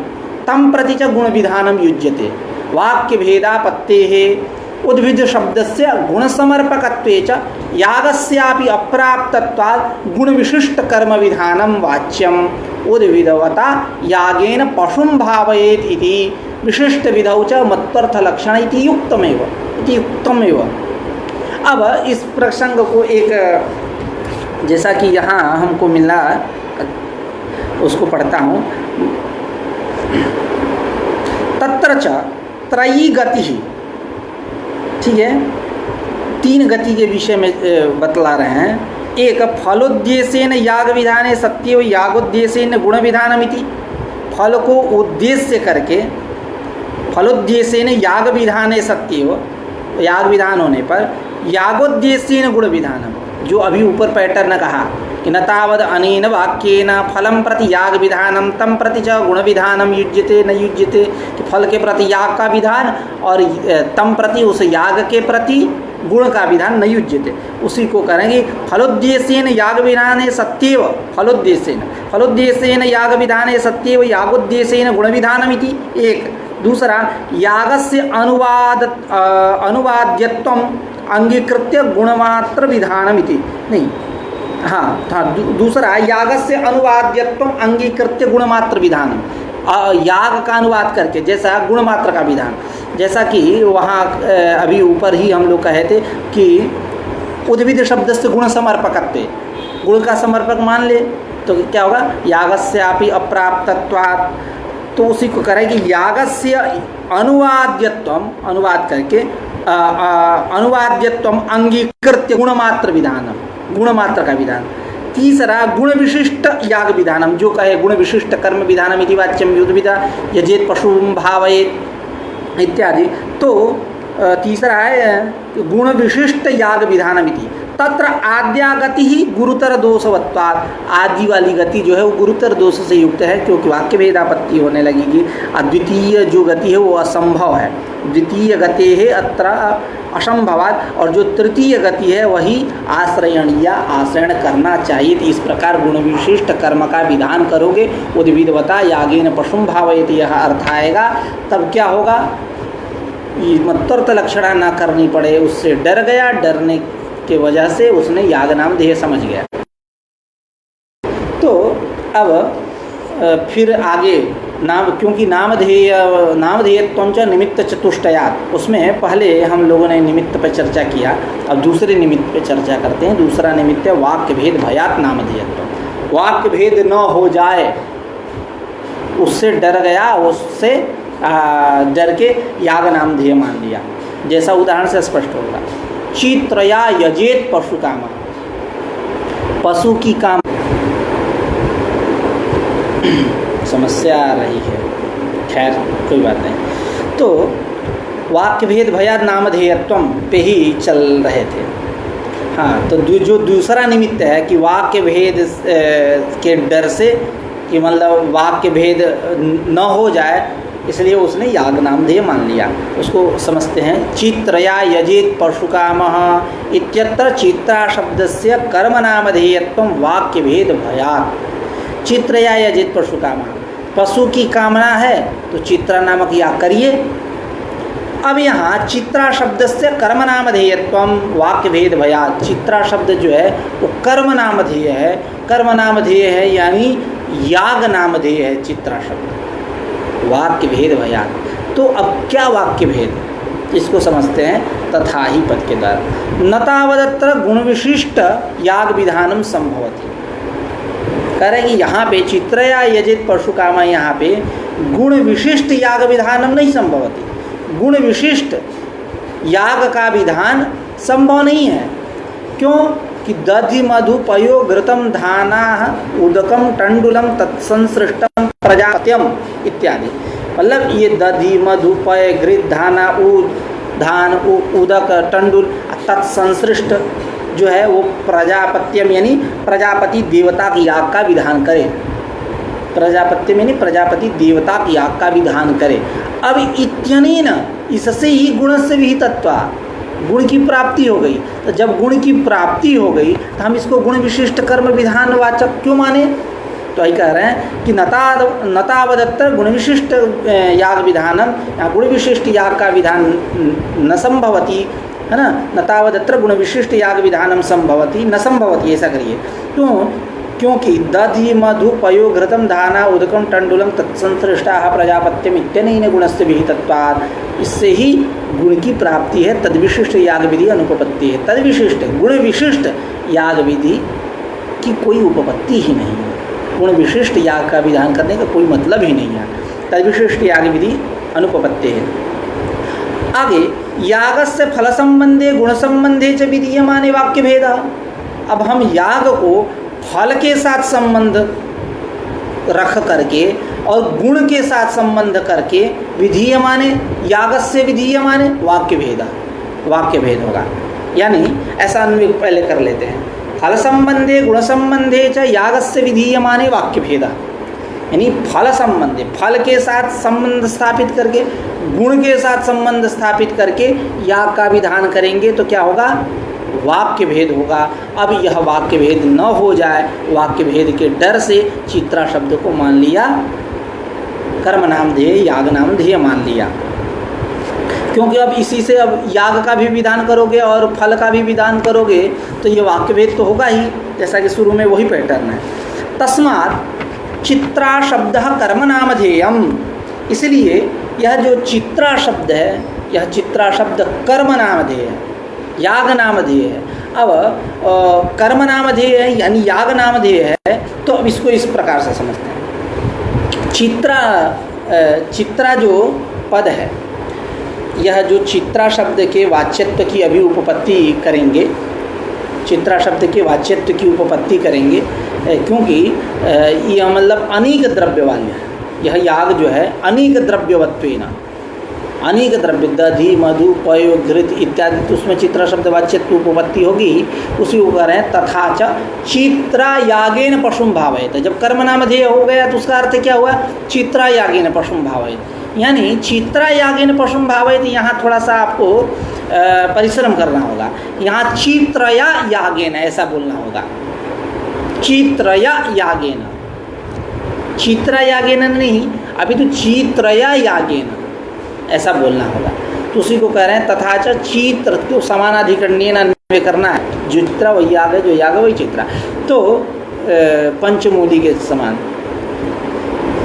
तं प्रति च गुण विधानं युज्यते। वाक्य भेदापत्तेः उद्भिद शब्दस्य गुणसमर्पकत्वे च यागस्यापि अप्राप्तत्वात् गुण विशिष्ट कर्म विधानं वाच्यम उद्भिदवता यागेन पशुं भावयेत इति विशिष्ट विधौ च मत्वर्थ लक्षण इति युक्तमेव। अब इस प्रसंग को एक, जैसा कि यहाँ हमको मिला, उसको पढ़ता हूँ। तत्र च त्रयी गति, ठीक है, 3 गति के विषय में बतला रहे हैं। एक फलोद्देश्येन याग विधाने सत्येव यागोद्देश्येन गुण विधानमिति, फल को उद्देश्य करके, फलोद्देश्येन याग विधाने सत्येव, याग विधान होने पर यागोद्देश्येन गुण विधानम, जो अभी ऊपर पैटर्न कहा कि न तावद अनेन वाक्येन फलं प्रति याग विधानम तं प्रति च गुण विधानम युज्यते न युज्यते, कि फल के प्रति याग का विधान और तम प्रति उस याग के प्रति गुण का विधान न युज्यते, उसी को करेंगे। फलोद्देश्येन याग विधाने सत्येव, फलोद्देश्येन याग विधाने सत्येव यागोद्देश्येन गुण विधानमिति एक। दूसरा, यागस्य अनुवाद्यत्वम अंगीकृत्य गुणमात्र विधानमिति, नहीं, हाँ, दूसरा यागस्य अनुवाद्यत्वम अंगीकृत्य गुणमात्र विधानम, याग का अनुवाद करके, जैसा गुणमात्र का विधान, जैसा कि वहाँ अभी ऊपर ही हम लोग कहे थे कि उद्भिद शब्द से गुण समर्पकत्वे, गुण का समर्पक मान ले तो क्या होगा? यागस्यापि अप्राप्तत्वात्, तो उसी को करेगी यागस्य अनुवाद्यत्वम, अनुवाद करके अनुवाद्यत्वम अंगीकृत्य गुणमात्र विधानम, गुणमात्र का विधान। तीसरा, गुण विशिष्ट याग विधानम, जो कहे गुण विशिष्ट कर्म विधानम इति वाच्यम युद्विदा यजेत पशुं भावयेत इत्यादि। तो तीसरा है गुण विशिष्ट याग विधानम इति। तत्र आद्या गति ही गुरुतर दोषवत्वात्, आदि वाली गति जो है वो गुरुतर दोष से युक्त है, क्योंकि वाक्य भेदापत्ति होने लगेगी। अद्वितीय जो गति है वो असंभव है, द्वितीय गति है अत्र असंभवात्, और जो तृतीय गति है वही आश्रयणीय, आश्रयण करना चाहिए। तो इस प्रकार गुण विशिष्ट कर्म का विधान करोगे, उद्भिदवता यागेन पशुं भावयेत, यह अर्थ आएगा। तब क्या होगा? मत्वर्थ लक्षणा ना करनी पड़े, उससे डर गया, डरने के वजह से उसने याग नाम ध्येय समझ गया। तो अब फिर आगे नाम, क्योंकि नामधेयत्वं च निमित्त चतुष्टयात्, उसमें पहले हम लोगों ने निमित्त पर चर्चा किया, अब दूसरे निमित्त पर चर्चा करते हैं। दूसरा निमित्त है वाक्य भेद भयात् नामधेयत्व। वाक्य भेद न हो जाए उससे डर गया, उससे डर के याग नामधेय मान लिया। जैसा उदाहरण से स्पष्ट होगा, चित्रया यजेत पशु काम, पशु की काम समस्या आ रही है, खैर कोई बात नहीं। तो वाक्य भेद भयात् नामधेयत्वम पे ही चल रहे थे। हाँ, तो जो दूसरा निमित्त है कि वाक्य भेद के डर से, कि मतलब वाक्य भेद न हो जाए, इसलिए उसने याग नामधेय मान लिया। उसको समझते हैं, चित्रया यजेत परशुकामः इत्यत्र चित्रा शब्दस्य कर्म नामधेयत्वं वाक्य भेद भयात्। चित्रया यजेत परशुकामः, पशु की कामना है तो चित्रा नामक याग करिए। अब यहाँ चित्रा शब्द से कर्म नामधेयत्वम वाक्य भेद भयात्, चित्रा शब्द जो है वो कर्म नामधेय है, कर्म नामधेय है यानी याग नामधेय है चित्रा शब्द, वाक्य भेद भयात्। तो अब क्या वाक्य भेद, इसको समझते हैं तथा ही पद के द्वारा। न तावदत्र गुण विशिष्ट याग विधानम संभवति, कह रहे हैं कि यहाँ पे चित्रया यजित परशुकामा, यहाँ पे गुण विशिष्ट याग विधानम नहीं संभवति, गुण विशिष्ट याग का विधान संभव नहीं है। क्यों कि दधि मधु पयो घृतम धाना उदकम टंडुलम तत्संसृष्टम प्रजापत्यम इत्यादि, मतलब ये दधि मधु पय घृत धाना धान उदक टंडुल तत्संसृष्ट जो है वो प्रजापत्यम यानी प्रजापति देवता की याग का विधान करे, प्रजापत्यम यानी प्रजापति देवता की याग का विधान करे। अब इत्यनेन, इससे ही गुण से विहितत्वा, गुण की प्राप्ति हो गई। तो जब गुण की प्राप्ति हो गई तो हम इसको गुण विशिष्ट कर्म विधान वाचक क्यों माने? तो यही कह रहे हैं कि नतावदत्तर गुण विशिष्ट याग विधानम, या गुण विशिष्ट याग का विधान न संभवती, है ना। नतावदत्र गुण विशिष्ट याग विधानम संभवती न संभवती, ऐसा करिए। क्यों? क्योंकि दधि मधु पयो घृतम धाना उदकम टंडुलम तत्संसृष्टा प्रजापत्यम इत्यनेन गुणस्य विहितत्वात्, इससे ही गुण की प्राप्ति है। तद्विशिष्ट याग विधि अनुपपत्ति है, तद्विशिष्ट गुण विशिष्ट याग विधि की कोई उपपत्ति ही नहीं है, गुण विशिष्ट याग का विधान करने का कोई मतलब ही नहीं है। तद्विशिष्ट याग विधि अनुपपत्ति है। आगे यागस्य फल संबंधे गुण संबंधे च विधीयमाने वाक्य भेदा। अब हम याग को फल के साथ संबंध रख करके और गुण के साथ संबंध करके विधीयमाने, यागस्य विधीयमाने वाक्य भेदा, वाक्य भेद होगा। यानी ऐसा अन्वय पहले कर लेते हैं, फल संबंधे गुण संबंधे च यागस्य विधीयमाने वाक्य भेदा, यानी फल संबंधी, फल के साथ संबंध स्थापित करके गुण के साथ संबंध स्थापित करके याग का विधान करेंगे तो क्या होगा? वाक्य भेद होगा। अब यह वाक्य भेद न हो जाए, वाक्य भेद के डर से चित्रा शब्द को मान लिया, कर्म नाम ध्येय याग नाम ध्येय मान लिया। क्योंकि अब इसी से अब याग का भी विधान करोगे और फल का भी विधान करोगे तो ये वाक्य भेद तो होगा ही, जैसा कि शुरू में वही पैटर्न है। तस्मात् चित्रा शब्द कर्म नामधेयम, इसलिए यह जो चित्रा शब्द है, यह चित्रा शब्द कर्म नामधेय है, याग नामधेय है। अब कर्म नामधेय है यानी याग नामधेय है, तो अब इसको इस प्रकार से समझते हैं। चित्रा जो पद है, यह जो चित्रा शब्द के वाच्यत्व की अभी उपपत्ति करेंगे, चित्रा शब्द के वाच्यत्व की उपपत्ति करेंगे, क्योंकि यह मतलब अनेक द्रव्य वाले है। यह याग जो है अनेक द्रव्यवत्वेन, अनेक द्रव्य दधि मधु पयो घृत इत्यादि, तो उसमें चित्रा शब्द वाच्यत्व उपपत्ति होगी। उसी को कह रहे हैं तथा च चित्रा यागेन पशुम भावयत। जब कर्म नामधेय हो गया तो उसका अर्थ क्या हुआ? चित्रा यागेन पशुम भावयत, यानी चित्रा यागेन पशुम भावयत। यहाँ थोड़ा सा आपको परिश्रम करना होगा, यहाँ चित्रया यागेन ऐसा बोलना होगा, चित्रया यागेन, चित्रा यागेन नहीं, अभी तो चित्रया यागेन ऐसा बोलना होगा। तो उसी को कह रहे हैं तथा च चित्र, तो समानाधिकरणीय अन्वय करना है, जो चित्रा वही याग है, जो याग है वही चित्रा। तो पंचमूली के समान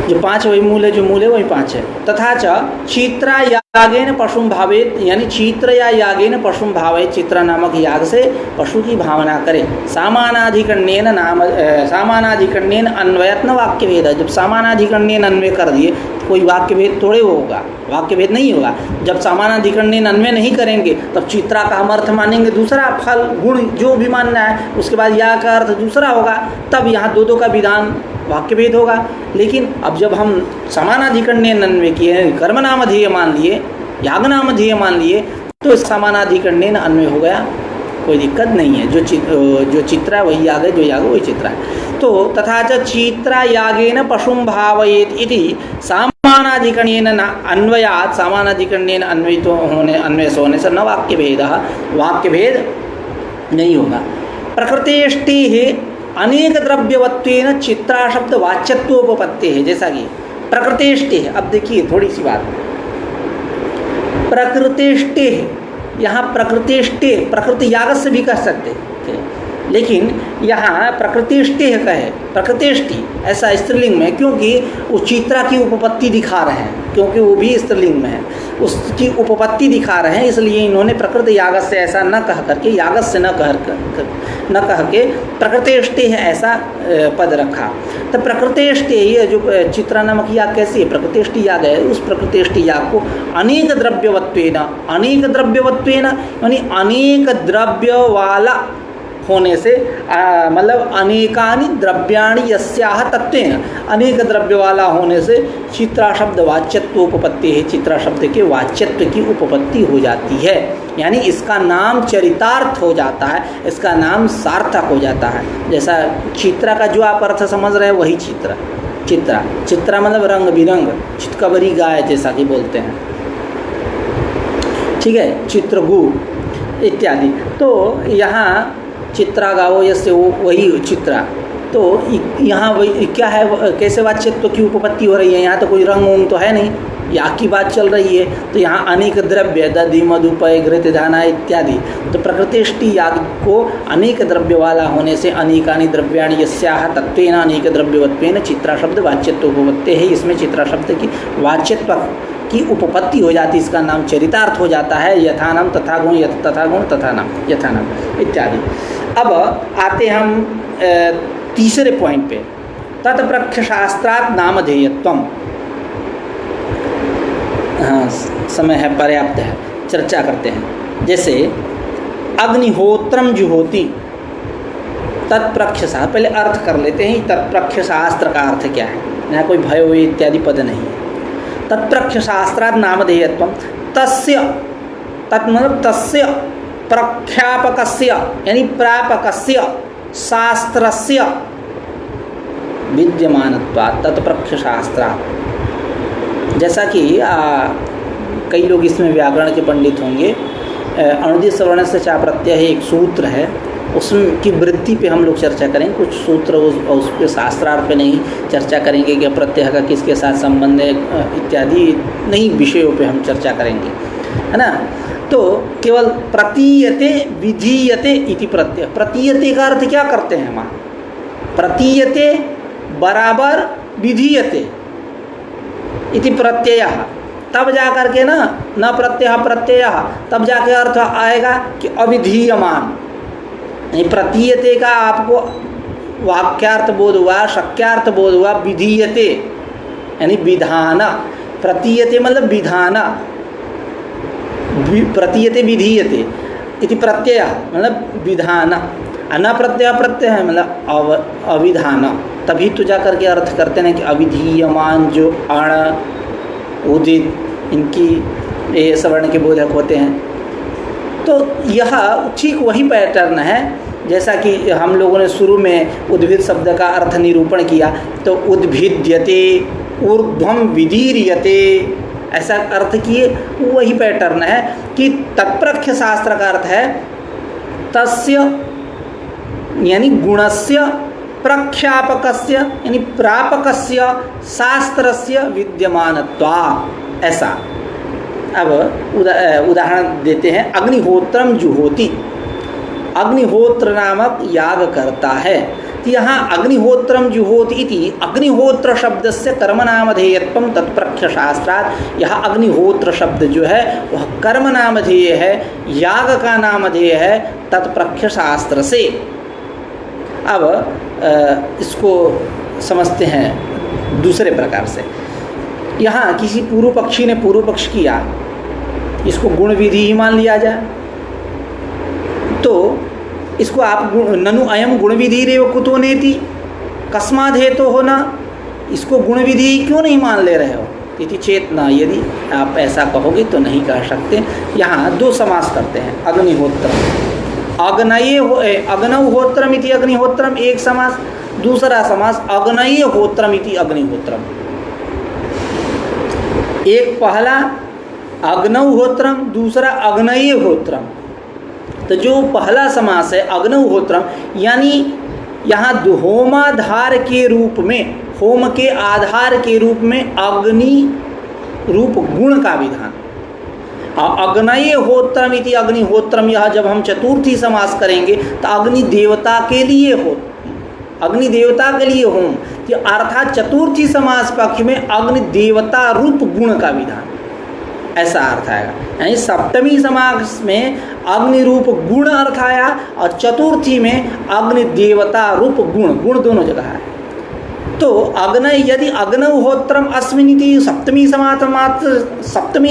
जो 5 वही मूल है, जो मूल है वही 5 है। तथा च चित्रा यागेन पशुम भावेत, यानी चित्र या यागेन पशुम भावेत, चित्र नामक याग से पशु की भावना करे। सामानाधिकरण्येन नाम सामानाधिकरण्येन अन्वयत्न वाक्य भेद। जब सामानाधिकरण्येन अन्वय कर दिए कोई वाक्य भेद थोड़े होगा, वाक्य भेद नहीं होगा। जब सामानाधिकरण्येन अन्वय नहीं करेंगे तब चित्रा का हम अर्थ मानेंगे दूसरा, फल गुण जो भी मानना है, उसके बाद या का अर्थ दूसरा होगा, तब यहाँ दो का विधान वाक्य भेद होगा। लेकिन अब जब हम समानाधिकरण्येन अन्वय किए, कर्म नाम ध्येय मान लिए, याग नाम ध्येय मान लिए, तो समानाधिकरण्येन अन्वय हो गया, कोई दिक्कत नहीं है। जो चित्रा वही याग है, जो याग वही चित्रा है। तो तथा च चित्रा यागेन पशुम भावयेत इति सामानाधिकरण्येन अन्वयात्, सामानाधिकरण्येन अन्वयित होने, अन्वय होने से न वाक्य भेद, वाक्य भेद नहीं होगा। प्रकृतेष्टेः अनेक द्रव्यवत्वेन चित्रा शब्द वाच्यत्वोपपत्ति है। जैसा कि प्रकृतेष्टेः, अब देखिए थोड़ी सी बात, प्रकृतेष्टेः, यहाँ प्रकृतेष्टेः प्रकृति याग से भी कह सकते थे, लेकिन यहाँ प्रकृतेष्टेः कहे, प्रकृतेष्टि ऐसा स्त्रीलिंग में, क्योंकि उस चित्रा की उपपत्ति दिखा रहे हैं, क्योंकि वो भी स्त्रीलिंग में है, उसकी उपपत्ति दिखा रहे हैं, इसलिए इन्होंने प्रकृति याग से ऐसा न कह करके, याग से न कह के प्रकृतेष्टेः ऐसा पद रखा। तो प्रकृतेष्टेः जो चित्रा नामक याग कैसी है, प्रकृतेष्टि याग है, उस प्रकृतेष्टि याग को अनेक द्रव्यवत्वेन, अनेक द्रव्यवत्वेन यानी अनेक द्रव्य वाला होने से, मतलब अनेकानि द्रव्याणि यस्याह तत्वेन, अनेक द्रव्य वाला होने से चित्रा शब्द वाच्यत्वोपपत्ति है, चित्रा शब्द के वाच्यत्व की उपपत्ति हो जाती है, यानी इसका नाम चरितार्थ हो जाता है, इसका नाम सार्थक हो जाता है। जैसा चित्रा का जो आप अर्थ समझ रहे हैं वही चित्रा, चित्रा मतलब रंग बिरंग, चितकबरी गाय जैसा कि बोलते हैं, ठीक है, चित्रगु इत्यादि। तो यहाँ चित्रा गावो यसे वो वही चित्रा, तो यहाँ वही क्या है, कैसे वाच्यत्व की उपपत्ति हो रही है, यहाँ तो कोई रंग वंग तो है नहीं, याग की बात चल रही है, तो यहाँ अनेक द्रव्य दधि मधुपय घृत धाना इत्यादि, तो प्रकृतेष्टि याग को अनेक द्रव्य वाला होने से अनेकानि द्रव्याणि यस्याह तत्वेन अनेक द्रव्यवत्वेन चित्रा शब्द वाच्यत्व उपपत्ति है, इसमें चित्रा शब्द की वाच्यत्व की उपपत्ति हो जाती, इसका नाम चरितार्थ हो जाता है। यथा नाम तथा गुण, तथा गुण तथा नाम, यथा नाम इत्यादि। अब आते हम तीसरे पॉइंट पे, तत्प्रख्य शास्त्रात् नामधेयत्वम। हाँ, समय है, पर्याप्त है, चर्चा करते हैं। जैसे अग्निहोत्रम जुहोति, तत्प्रख्य शास्त्र, पहले अर्थ कर लेते हैं, तत्प्रख्य शास्त्र का अर्थ क्या है, यहाँ कोई भय हुई इत्यादि पद नहीं है। तत्प्रख्य शास्त्रात् नामधेयत्वम, तस्य, तत् मतलब तस्य प्रख्यापकस्य यानी प्रापकस्य शास्त्रस्य विद्यमानत्वात् तत्प्रख्य शास्त्रात्। जैसा कि कई लोग इसमें व्याकरण के पंडित होंगे, अनुदित सवर्ण से चा प्रत्यय एक सूत्र है, उसकी वृत्ति पे हम लोग चर्चा करेंगे, कुछ सूत्र उस पे शास्त्रार्थ पे नहीं चर्चा करेंगे कि प्रत्यय का किसके साथ संबंध है इत्यादि, नहीं विषयों पे हम चर्चा करेंगे, है ना। तो केवल प्रतीयते विधीयते इति प्रत्यय, प्रतीयते का अर्थ क्या करते हैं वहाँ, प्रतीयते बराबर विधीयते इति प्रत्यय, तब जा करके न प्रत्यय तब जाके अर्थ आएगा कि अविधीयमान, प्रतीयते का आपको वाक्यार्थ बोध हुआ, शक्यार्थ बोध हुआ, विधीयते यानी विधान, प्रतीयते मतलब विधान, प्रतीयते विधीयते इति प्रत्यय मतलब विधान, न प्रत्यय है मतलब अविधान, तभी तो जा करके अर्थ करते हैं कि अविधीयमान जो अण उदित इनकी ये सवर्ण के बोधक होते हैं। तो यह ठीक वही पैटर्न है जैसा कि हम लोगों ने शुरू में उद्भिद शब्द का अर्थ निरूपण किया, तो उद्भिद्यते ऊर्ध्वम विदीर्यते ऐसा अर्थ किए, वही पैटर्न है कि तत्प्रख्य शास्त्र का अर्थ है तस्य यानी गुणस्य प्रख्यापकस्य यानी प्रापकस्य शास्त्रस्य विद्यमानत्वा, ऐसा। अब उदाहरण देते हैं, अग्निहोत्रम जुहोति, अग्निहोत्र नामक याग करता है, तो यहाँ अग्निहोत्रम जुहोति इति अग्निहोत्र शब्द से कर्मनामधेयत्वं तत्प्रख्य शास्त्रात्। यह अग्निहोत्र शब्द जो है वह कर्म नामधेय है, याग का नामधेय है तत्प्रख्य शास्त्र से। अब इसको समझते हैं दूसरे प्रकार से। यहाँ किसी पूर्व पक्षी ने पूर्व पक्ष किया, इसको गुण विधि ही मान लिया जाए, तो इसको आप ननु अयम गुण विधि रेव कुतो नेति कस्माद् हेतु हो ना, इसको गुण विधि क्यों नहीं मान ले रहे हो इति चेत न। यदि आप ऐसा कहोगे तो नहीं कह सकते। यहाँ दो समास करते हैं, अग्निहोत्रम अग्नौहोत्रम इति अग्निहोत्रम एक समास, दूसरा समास अग्नय्यहोत्रम इति अग्निहोत्रम। एक पहला अग्नौहोत्रम, दूसरा अग्नय्यहोत्रम। तो जो पहला समास है अग्नौहोत्रम, यानी यहाँ होमाधार के रूप में, होम के आधार के रूप में अग्नि रूप गुण का विधान। अग्नय्यहोत्रम इति अग्निहोत्रम, यह जब हम चतुर्थी समास करेंगे तो अग्नि देवता के लिए हो, अग्नि देवता के लिए होम, अर्थात चतुर्थी समास पक्ष में अग्नि देवता रूप गुण का विधान, ऐसा अर्थ आएगा। यानी सप्तमी समास में अग्नि रूप गुण अर्थ आया और चतुर्थी में अग्नि देवता रूप गुण, गुण दोनों जगह है। तो अग्नय यदि अग्नौहोत्रम अस्मिनिति सप्तमी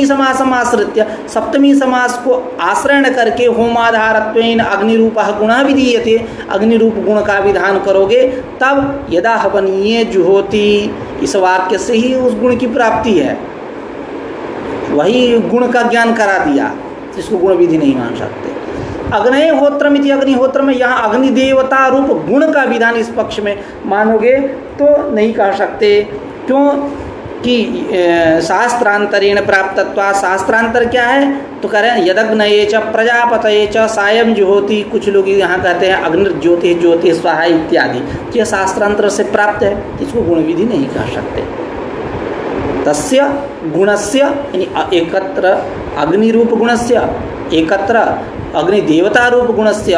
समासमाश्रित्य, सप्तमी समास को आश्रयण करके होमाधारत्वेन अग्निरूपः गुणः विधीयते, अग्निरूप गुण का विधान करोगे तब यदा हवनीय जुहोति, इस वाक्य से ही उस गुण की प्राप्ति है, वही गुण का ज्ञान करा दिया, जिसको गुण विधि नहीं मान सकते। अग्नय्यहोत्रम इति अग्निहोत्रम में यहाँ अग्नि देवता रूप गुण का विधान इस पक्ष में मानोगे तो नहीं कह सकते। क्यों कि शास्त्रांतरेण प्राप्तत्वा, शास्त्रांतर क्या है तो कह रहे हैं यदग्नये च प्रजापतये च सायं जुहोति। कुछ लोग यहाँ कहते हैं अग्निर्ज्योति ज्योति स्वाहा इत्यादि, तो यह शास्त्रांतर से प्राप्त है, इसको गुण विधि नहीं कह सकते। तस्य गुणस्य यानी एकत्र अग्निरूप गुणस्य, एकत्र अग्निदेवता रूप गुणस्य,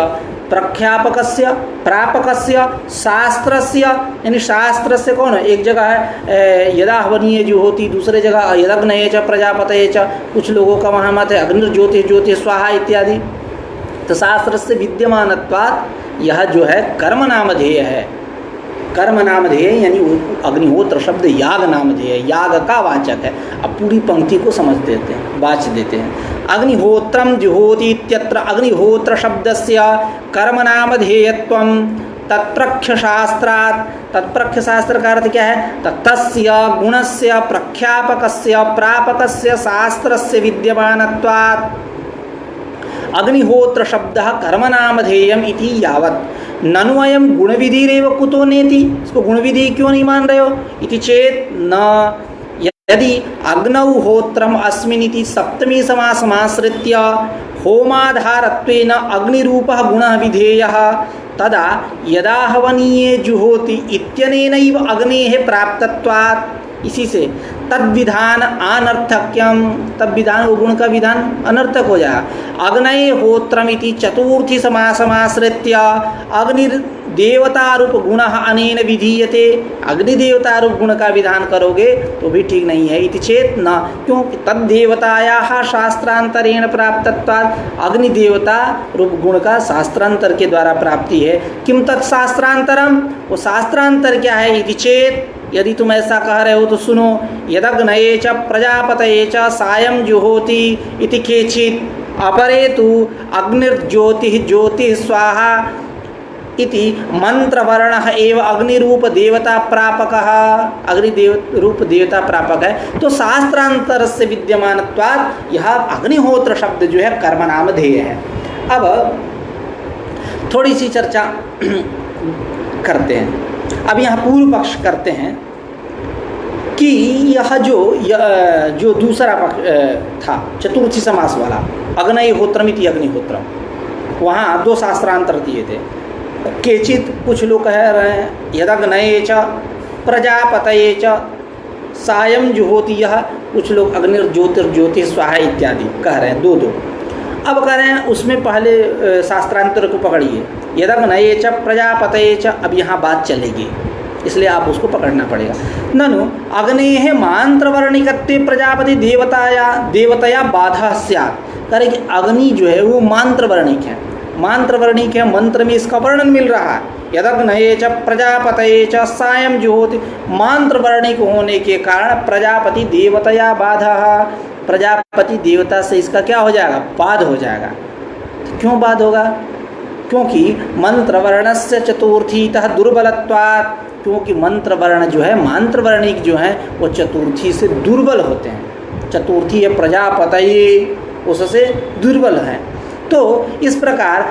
प्रख्यापकस्य प्रापकस्य शास्त्रस्य, यानी शास्त्रस्य कौन है, एक जगह है यदा हवनीय जुहोति, दूसरे जगह यदग्नये च प्रजापतये च, कुछ लोगों का वहाँ मत है अग्निर्ज्योति ज्योति स्वाहा इत्यादि। तो शास्त्रस्य विद्यमानत्वात् यह जो है कर्म नामधेय है, कर्म नामधेय यानी अग्निहोत्र शब्द याग नामधेय, याग का वाचक है। अब पूरी पंक्ति को समझ देते हैं, वाच देते हैं। अग्निहोत्रम जुहोति इत्यत्र अग्निहोत्र शब्दस्य कर्म नामधेयत्वं तत्प्रख्य शास्त्रात्, तत्प्रख्य शास्त्र का अर्थ क्या है, तस्य गुणस्य प्रख्यापकस्य प्रापकस्य शास्त्रस्य विद्यमानत्वात् अग्निहोत्र शब्दः कर्म नामधेयम इति यावत् ननु अयम गुण विधि रेव कुतो नेति, इसको गुण विधि क्यों नहीं मान रहे हो इति चेत न। यदि अग्नौहोत्रम अस्मिनिति सप्तमी समासमाश्रित्य होमाधारत्वेन अग्निरूपः गुणः विधेयः तदा यदा हवनीये जुहोति इत्यनेनैव अग्नेः प्राप्तत्वात्, इसी से तद्विधान अनर्थक्यम, तब विधान वो गुण का विधान अनर्थक हो जाएगा। अग्नय्यहोत्रमिति चतुर्थी समासमाश्रित्य अग्निदेवता रूप गुण अनेन विधीयते, अग्निदेवता रूप गुण का विधान करोगे तो भी ठीक नहीं है। इति चेत न, क्योंकि तद्देवतायाः शास्त्रांतरेण प्राप्तत्वात्, अग्निदेवता रूप गुण का शास्त्रांतर के द्वारा प्राप्ति है। किम तत्शास्त्रांतरम, वो शास्त्रांतर क्या है इति चेत, यदि तुम ऐसा कह रहे हो तो सुनो, यदग्नये च प्रजापतये च सायं जुहोति इति केचित् अपरे तु अग्निर्ज्योतिः ज्योतिः स्वाहा इति मंत्रवर्णः एव अग्निरूप देवता प्रापकः, अग्निदेव रूप देवता प्रापक है, तो शास्त्रांतर से विद्यमानत्वात् यह अग्निहोत्र शब्द जो है कर्म नामधेय है। अब थोड़ी सी चर्चा करते हैं। अब यहाँ पूर्व पक्ष करते हैं कि यह जो दूसरा पक्ष था चतुर्थी समास वाला अग्नय्यहोत्रम इति अग्निहोत्रम, वहाँ दो शास्त्रांतर दिए थे। केचित कुछ लोग कह रहे हैं यदग्नये च प्रजापतये च सायं जुहोति, यह कुछ लोग अग्निर्ज्योतिर्ज्योति स्वाहा इत्यादि कह रहे हैं, दो। अब कह रहे हैं उसमें पहले शास्त्रांतर को पकड़िए, यदग्नये च प्रजापतये च, अब यहाँ बात चलेगी इसलिए आप उसको पकड़ना पड़ेगा। ननु अग्नेः मांत्रवर्णिकत्वे प्रजापति देवतया बाधा स्यात्, कह रहे कि अग्नि जो है वो मांत्रवर्णिक है, मांत्रवर्णिक है, मंत्र में इसका वर्णन मिल रहा है। यदग्नये च प्रजापतये च सायं जुहोति, मांत्रवर्णिक होने के कारण प्रजापति देवतया बाधा, प्रजापति देवता से इसका क्या हो जाएगा, बाध हो जाएगा। क्यों बाध होगा, क्योंकि मंत्रवर्णस्य चतुर्थीतः दुर्बलत्वात्, क्योंकि मंत्रवर्ण जो है, मांत्रवर्णिक जो है वो चतुर्थी से दुर्बल होते हैं, चतुर्थी है प्रजापतये उससे दुर्बल है। तो इस प्रकार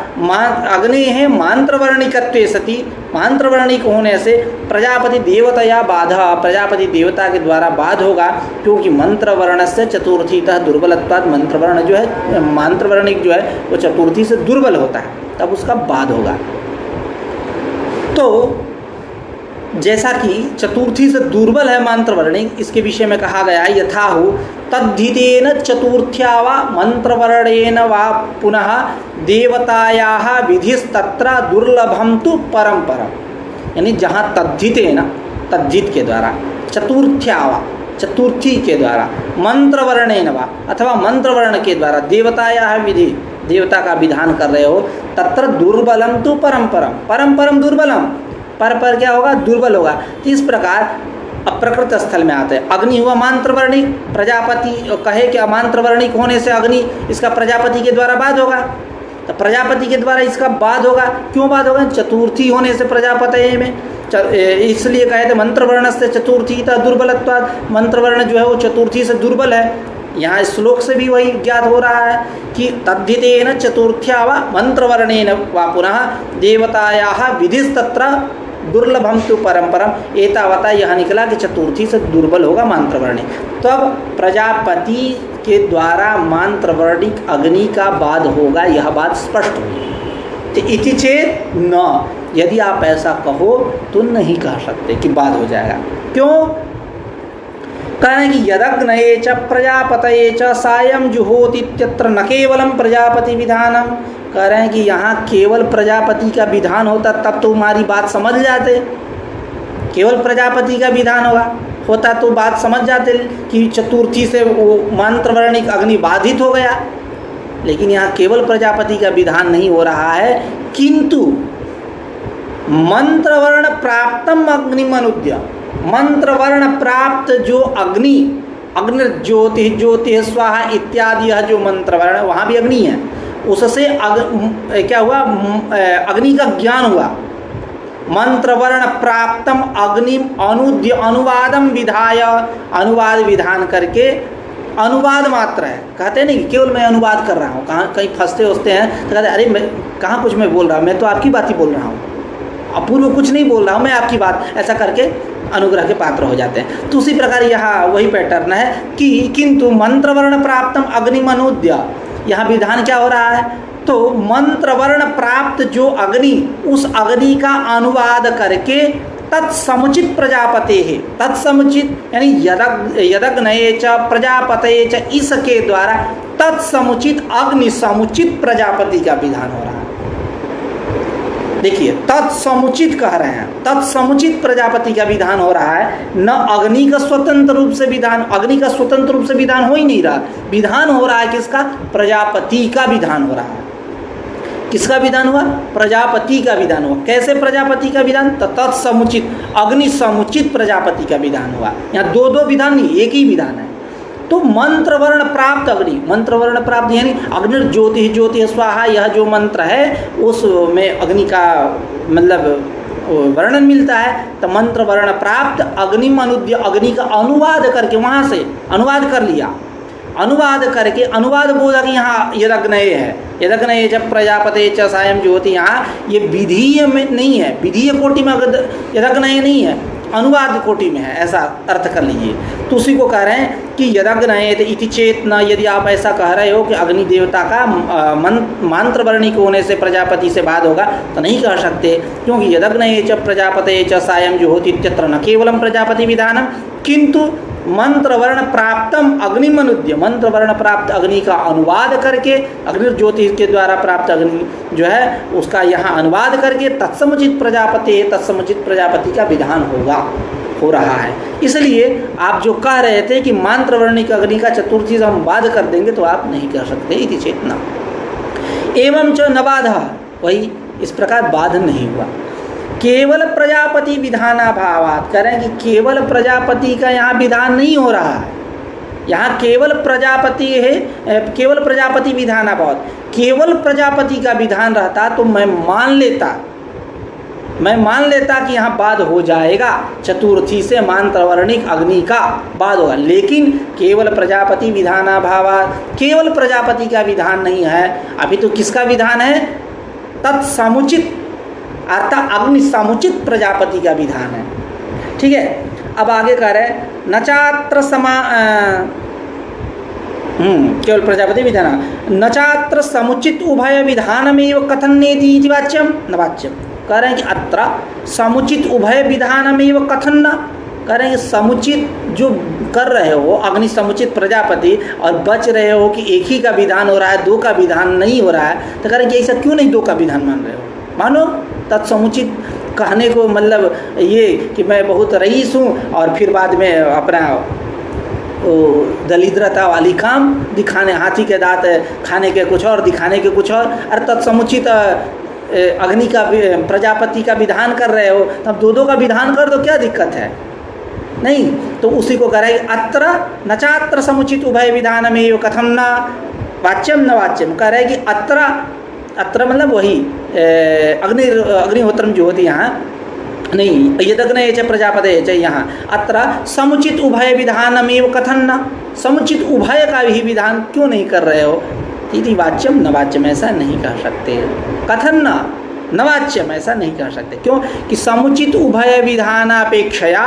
अग्नेः मांत्रवर्णिकत्वे सति, मांत्रवर्णिक होने से प्रजापति देवतया बाधा, प्रजापति देवता के द्वारा बाध होगा, क्योंकि मंत्रवर्ण से चतुर्थीतः दुर्बलत्वात्, मंत्रवर्ण जो है, मांत्रवर्णिक जो है वो चतुर्थी से दुर्बल होता है, तब उसका बाध होगा। तो जैसा कि चतुर्थी से दुर्बल है मंत्रवर्णिक, इसके विषय में कहा गया है, यथाहु तद्धितेन चतुर्थ्या वा मंत्रवर्णेन वा पुनः देवतायाः विधिस्तत्र दुर्लभम तु परंपरा, यानी जहाँ तद्धितेन, तद्धित के द्वारा, चतुर्थ्या वा चतुर्थी के द्वारा, मंत्रवर्णेन वा अथवा मंत्रवर्ण के द्वारा देवतायाः विधि, देवता का विधान कर रहे हो, तत्र दुर्बलम तु परंपरम, परंपरम दुर्बलम, पर क्या होगा, दुर्बल होगा। तो इस प्रकार अप्रकृत स्थल में आते हैं। अग्नि हुआ मांत्रवर्णिक, प्रजापति कहे कि अमांत्रवर्णिक होने से अग्नि इसका प्रजापति के द्वारा बाध होगा, तो प्रजापति के द्वारा इसका बाध होगा। क्यों बाध होगा, चतुर्थी होने से प्रजापति में, इसलिए कहे थे मंत्रवर्ण से चतुर्थी था दुर्बलत्वात्, मंत्रवर्ण जो है वो चतुर्थी से दुर्बल है। यहाँ श्लोक से भी वही ज्ञात हो रहा है कि तद्धितेन चतुर्थ्या वा मंत्रवर्णेन वा पुनः देवतायाः विधिस्तत्र दुर्लभम तु परंपरम, एतावता यह निकला कि चतुर्थी से दुर्बल होगा मांत्रवर्णिक। तो अब प्रजापति के द्वारा मांत्रवर्णिक अग्नि का बाध होगा, यह बात स्पष्ट हुई। तो इति चेत न, यदि आप ऐसा कहो तो नहीं कह सकते कि बाध हो जाएगा। क्यों, कह रहे हैं कि यदग्नये च प्रजापतये च सायं जुहोति इत्यत्र न केवलम प्रजापति विधानम, कह रहे हैं कि यहाँ केवल प्रजापति का विधान होता तब तो हमारी बात समझ जाते, केवल प्रजापति का विधान होता तो बात समझ जाते कि चतुर्थी से वो मंत्रवर्णिक अग्नि बाधित हो गया। लेकिन यहाँ केवल प्रजापति का विधान नहीं हो रहा है, किंतु मंत्रवर्ण प्राप्तम अग्निमनुद्य, मंत्रवर्ण प्राप्त जो अग्नि, अग्नि ज्योति ज्योति स्वाहा इत्यादि यह जो मंत्रवर्ण, वहाँ भी अग्नि है, उससे क्या हुआ, अग्नि का ज्ञान हुआ। मंत्रवर्ण प्राप्तम अग्नि अनुद्य अनुवादम विधाय, अनुवाद विधान करके, अनुवाद मात्र है, कहते नहीं केवल मैं अनुवाद कर रहा हूँ, कहाँ कहीं फंसते होते हैं तो कहते अरे मैं कहाँ कुछ मैं बोल रहा हूँ, मैं तो आपकी बात ही बोल रहा हूँ, अपूर्व कुछ नहीं बोल रहा हूँ मैं, आपकी बात, ऐसा करके अनुग्रह के पात्र हो जाते हैं। तो उसी प्रकार यहाँ वही पैटर्न है कि किंतु मंत्रवर्ण प्राप्तम अग्निमनुद्य, यहाँ विधान क्या हो रहा है, तो मंत्रवर्ण प्राप्त जो अग्नि, उस अग्नि का अनुवाद करके तत्समुचित प्रजापते है, तत्समुचित यानी यदग्नये च प्रजापतये च, इसके द्वारा तत्समुचित अग्नि समुचित प्रजापति का विधान हो रहा है। देखिए तत्समुचित कह रहे हैं, तत्समुचित प्रजापति का विधान हो रहा है, न अग्नि का स्वतंत्र रूप से विधान, अग्नि का स्वतंत्र रूप से विधान हो ही नहीं रहा, विधान हो रहा है किसका, प्रजापति का विधान हो रहा है। किसका विधान हुआ, प्रजापति का विधान हुआ। कैसे प्रजापति का विधान, तत्समुचित अग्नि समुचित प्रजापति का विधान हुआ। यहाँ दो दो विधान नहीं, एक ही विधान है। तो मंत्रवर्ण प्राप्त अग्नि, मंत्रवर्ण प्राप्त यानी अग्नि ज्योति ज्योति स्वाहा, यह जो मंत्र है उसमें अग्नि का मतलब वर्णन मिलता है। तो मंत्रवर्ण प्राप्त अग्निम अनुद्य, अग्नि का अनुवाद करके वहाँ से अनुवाद कर लिया, अनुवाद करके, अनुवाद बोला कि यहाँ यदग्नये है, यदग्नये जब प्रजापते च सायं ज्योति, यहाँ ये विधीय में नहीं है, विधीय कोटि में यदग्नये नहीं है, अनुवाद कोटि में है, ऐसा अर्थ कर लीजिए। तो उसी को कह रहे हैं कि यदग्नयेत इति चेत न, यदि आप ऐसा कह रहे हो कि अग्नि देवता का मंत्रवर्णिक होने से प्रजापति से बाध होगा, तो नहीं कह सकते, क्योंकि यदग्नये च प्रजापते च सायं जुहोति इत्यत्र न केवलम प्रजापति विधानम, किंतु मंत्र वर्ण प्राप्तम अग्निमनुद्य, मंत्र वर्ण प्राप्त अग्नि का अनुवाद करके, अग्निर्ज्योति के द्वारा प्राप्त अग्नि जो है उसका यहाँ अनुवाद करके तत्समुचित प्रजापति, तत्समुचित प्रजापति का विधान हो रहा है। इसलिए आप जो कह रहे थे कि मंत्र वर्णिक अग्नि का चतुर्थी से हम बाध कर देंगे, तो आप नहीं कर सकते। इति चेतना एवं च न बाधः, वही इस प्रकार बाध नहीं हुआ। केवल प्रजापति विधानाभावात्, कह रहे हैं कि केवल प्रजापति का यहाँ विधान नहीं हो रहा है, यहाँ केवल प्रजापति है, केवल प्रजापति विधानाभावात्। केवल प्रजापति का विधान रहता तो मैं मान लेता कि यहाँ बाध हो जाएगा, चतुर्थी से मंत्रवर्णिक अग्नि का बाध होगा। लेकिन केवल प्रजापति विधानाभावात्, केवल प्रजापति का विधान नहीं है, अभी तो किसका विधान है? तत्समुचित अर्थात अग्नि समुचित प्रजापति का विधान है। ठीक है, अब आगे कह रहे नचात्र केवल प्रजापति विधान नचात्र समुचित उभय विधानमेव कथन्नेति इति वाच्यम न वाच्यम। कह रहे हैं कि अत्र समुचित उभय विधानमेव कथन न, कह रहे हैं समुचित जो कर रहे हो अग्नि समुचित प्रजापति और बच रहे हो कि एक ही का विधान हो रहा है, दो का विधान नहीं हो रहा है, तो कह रहे हैं कि ऐसा क्यों नहीं दो का विधान मान रहे हो? मानो तत्समुचित कहने को मतलब ये कि मैं बहुत रईस हूँ और फिर बाद में अपना दलिद्रता वाली काम दिखाने, हाथी के दांत खाने के कुछ और, दिखाने के कुछ और। अरे तत्समुचित अग्नि का प्रजापति का विधान कर रहे हो, तब दो का विधान कर दो, क्या दिक्कत है? नहीं, तो उसी को कह रहा है अत्र नचात्र समुचित उभय विधानमेव कथम न वाच्यम न वाच्यम। कह रहा है कि अत्र मतलब वही अग्निहोत्रम जो होती यहाँ नहीं, यदग्नये च प्रजापतये च, यहाँ अत्र समुचित उभय विधानमेव कथन न, समुचित उभय का भी विधान क्यों नहीं कर रहे हो? इति वाच्यम न वाच्यम, ऐसा नहीं कह सकते। कथन न वाच्यम, ऐसा नहीं कह सकते। क्यों? कि समुचित उभय विधानापेक्षया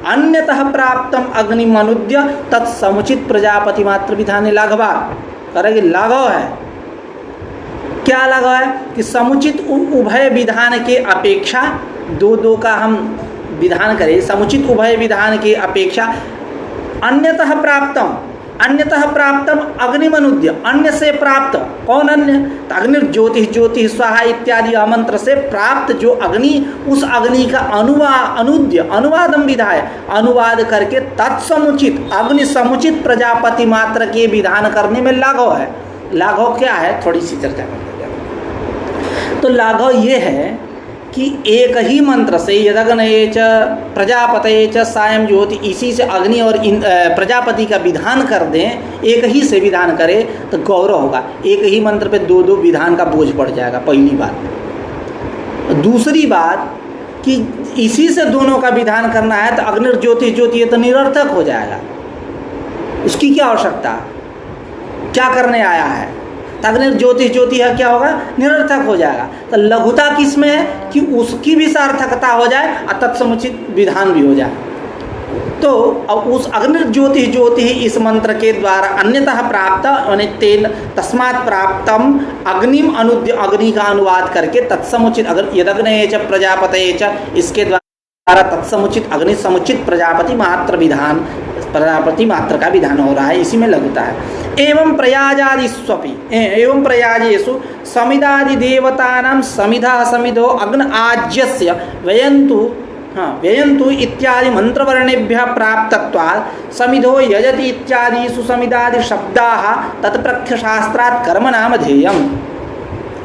अन्यतः प्राप्तम अग्निमनुद्य तत्समुचित प्रजापति मात्र विधाने लाघवा। करेंगे लाघव है, क्या लाघव है? कि समुचित उभय विधान के अपेक्षा दो का हम विधान करें, समुचित उभय विधान के अपेक्षा अन्यतः प्राप्तम अग्निमनुद्य, अन्य से प्राप्त। कौन अन्य? अग्निर्ज्योति स्वाहा इत्यादि अमंत्र से प्राप्त जो अग्नि, उस अग्नि का अनुवादम विधाय, अनुवाद करके तत्समुचित अग्नि समुचित प्रजापति मात्र के विधान करने में लाघव है। लाघव क्या है? थोड़ी सी चर्चा करते हैं। तो लाघव ये है कि एक ही मंत्र से यदग्नये च प्रजापतये च सायं ज्योति, इसी से अग्नि और प्रजापति का विधान कर दें, एक ही से विधान करें तो गौरव होगा। एक ही मंत्र पे दो विधान का बोझ पड़ जाएगा, पहली बात। दूसरी बात कि इसी से दोनों का विधान करना है तो अग्निर्ज्योति ज्योति, ये तो निरर्थक हो जाएगा। उसकी क्या आवश्यकता? क्या करने आया है? अग्निर्ज्योति है, क्या होगा? निरर्थक हो जाएगा। तो लघुता किस में है? कि उसकी भी सार्थकता हो जाए और तत्समुचित विधान भी हो जाए। तो अब उस अग्निर्ज्योति इस मंत्र के द्वारा अन्यतः प्राप्त यानी तेन तस्मात् प्राप्तम अग्निम अनुद्य, अग्नि का अनुवाद करके तत्समुचित यदग्नये च प्रजापतये च, इसके द्वारा तत्समुचित अग्नि समुचित प्रजापति मात्र विधान, प्रजापति मात्र का विधान हो रहा है, इसी में लघुता है। एवं प्रयाजादिस्वपि एवं प्रयाजेषु समिदादि देवतानां समिधा समिधो अग्न आज्यस्य व्ययन्तु इत्यादि मंत्रवर्णेभ्यः प्राप्तत्वात् समिधो यजति इत्यादिषु समिदादि शब्दाः तत्प्रख्यशास्त्रात् कर्म नामधेयम्।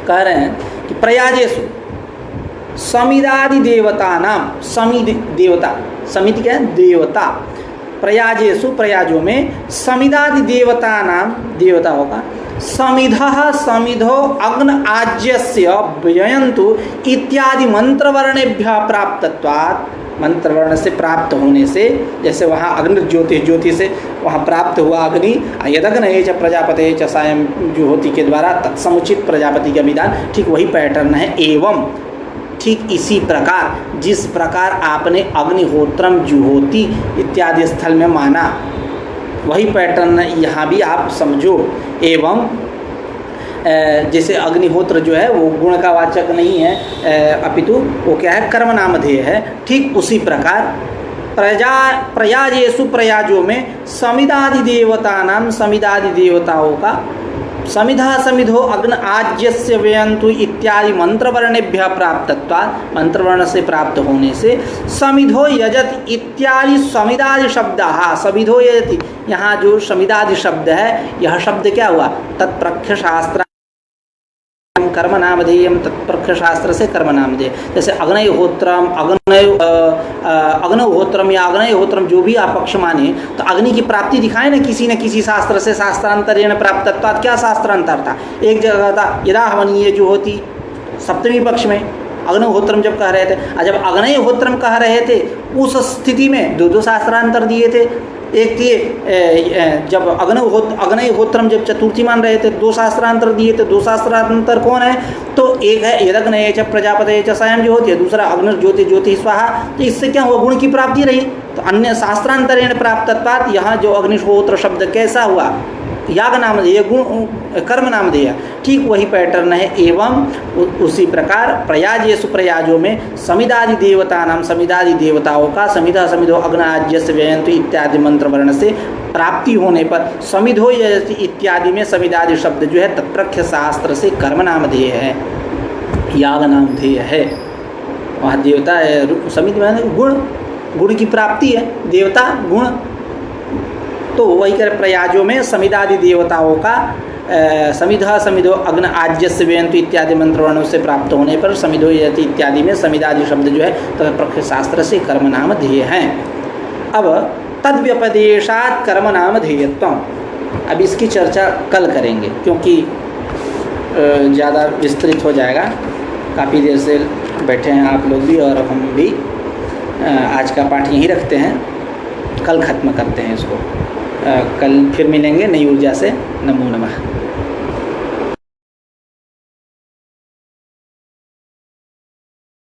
कह रहे हैं कि प्रयाजेषु समिदादि देवतानां, समिद देवता, समिति क्या है? देवता। प्रयाजेषु, प्रयाजों में समिदादि देवता नाम, देवता होगा। समिधः समिधो अग्न आज्यस्य व्ययन्तु इत्यादि मंत्रवर्णेभ्यः प्राप्तत्वात्, मंत्रवर्ण से प्राप्त होने से, जैसे वहाँ अग्निर्ज्योति से वहाँ प्राप्त हुआ अग्नि, यदग्नये च प्रजापतये च सायं ज्योति के द्वारा तत्समुचित प्रजापति का विधान, ठीक वही पैटर्न है। एवं ठीक इसी प्रकार जिस प्रकार आपने अग्निहोत्रम जुहोति इत्यादि स्थल में माना, वही पैटर्न यहाँ भी आप समझो। एवं जैसे अग्निहोत्र जो है वो गुण का वाचक नहीं है, अपितु वो क्या है? कर्म नामधेय है। ठीक उसी प्रकार प्रयाजेषु प्रयाजों में समिदादि देवतानां समिदादि देवताओं का समिधा समिधो अग्न आज्यस्य व्ययन्तु इत्यादि मंत्रवर्णेभ्य प्राप्तत्वात् मंत्रवर्ण से प्राप्त होने से समिधो यजति इत्यादि समिदादि शब्द समिधो यजति, यहाँ जो समिदादि शब्द है यह शब्द क्या हुआ? तत्प्रख्य शास्त्र कर्म नामधेयम, तत्प्रख्य शास्त्र से कर्म नामधेय। जैसे अग्नयहोत्रम अग्नहोत्रम या अग्नयहोत्रम जो भी आप पक्ष माने, तो अग्नि की प्राप्ति दिखाए ना किसी शास्त्र से, शास्त्रांतरेण प्राप्तत्वात्। क्या शास्त्रांतर था? एक जगह था यदा हवनीय जो होती सप्तमी पक्ष में अग्नहोत्रम जब कह रहे थे, और जब अग्नयहोत्रम कह रहे थे उस स्थिति में दो शास्त्रांतर दिए थे। एक थी जब अग्नयहोत्रम जब चतुर्थी मान रहे थे, दो शास्त्रांतर दिए थे। दो शास्त्रांतर कौन है? तो एक है यदग्नये च प्रजापतये च स्वयं जो होती है, दूसरा अग्निर्ज्योति ज्योति स्वाहा। तो इससे क्या हुआ? गुण की प्राप्ति रही। तो अन्य शास्त्रांतरेण प्राप्तत्वात् यहाँ जो अग्निहोत्र शब्द कैसा हुआ? याग नामधेय, गुण कर्म नामधेय। ठीक वही पैटर्न है। एवं उसी प्रकार प्रयाजेषु प्रयाजों में समिदादि देवतानां समिदादि देवताओं का समिधा समिधो अग्न आज्यस्य व्ययन्तु इत्यादि मंत्र वर्ण से प्राप्ति होने पर समिधो यजति इत्यादि में समिदादि शब्द जो है तत्प्रख्य शास्त्र से कर्म नामधेय है, याग नामधेय है। वहाँ देवता है, समिध गुण की प्राप्ति है, देवता गुण। तो वही कर प्रयाजों में समिदादि देवताओं का समिधा समिधो अग्न आज्यस्य व्ययन्तु इत्यादि मंत्रवर्णों से प्राप्त होने पर समिधो यजति इत्यादि में समिदादि शब्द जो है तत्प्रख्य शास्त्र से कर्म नामधेय हैं। अब तद्व्यपदेशात् कर्म नामधेयत्वम्, अब इसकी चर्चा कल करेंगे क्योंकि ज़्यादा विस्तृत हो जाएगा। काफ़ी देर से बैठे हैं आप लोग भी और हम भी। आज का पाठ यहीं रखते हैं, कल ख़त्म करते हैं इसको। कल फिर मिलेंगे नई ऊर्जा से। नमो नमः।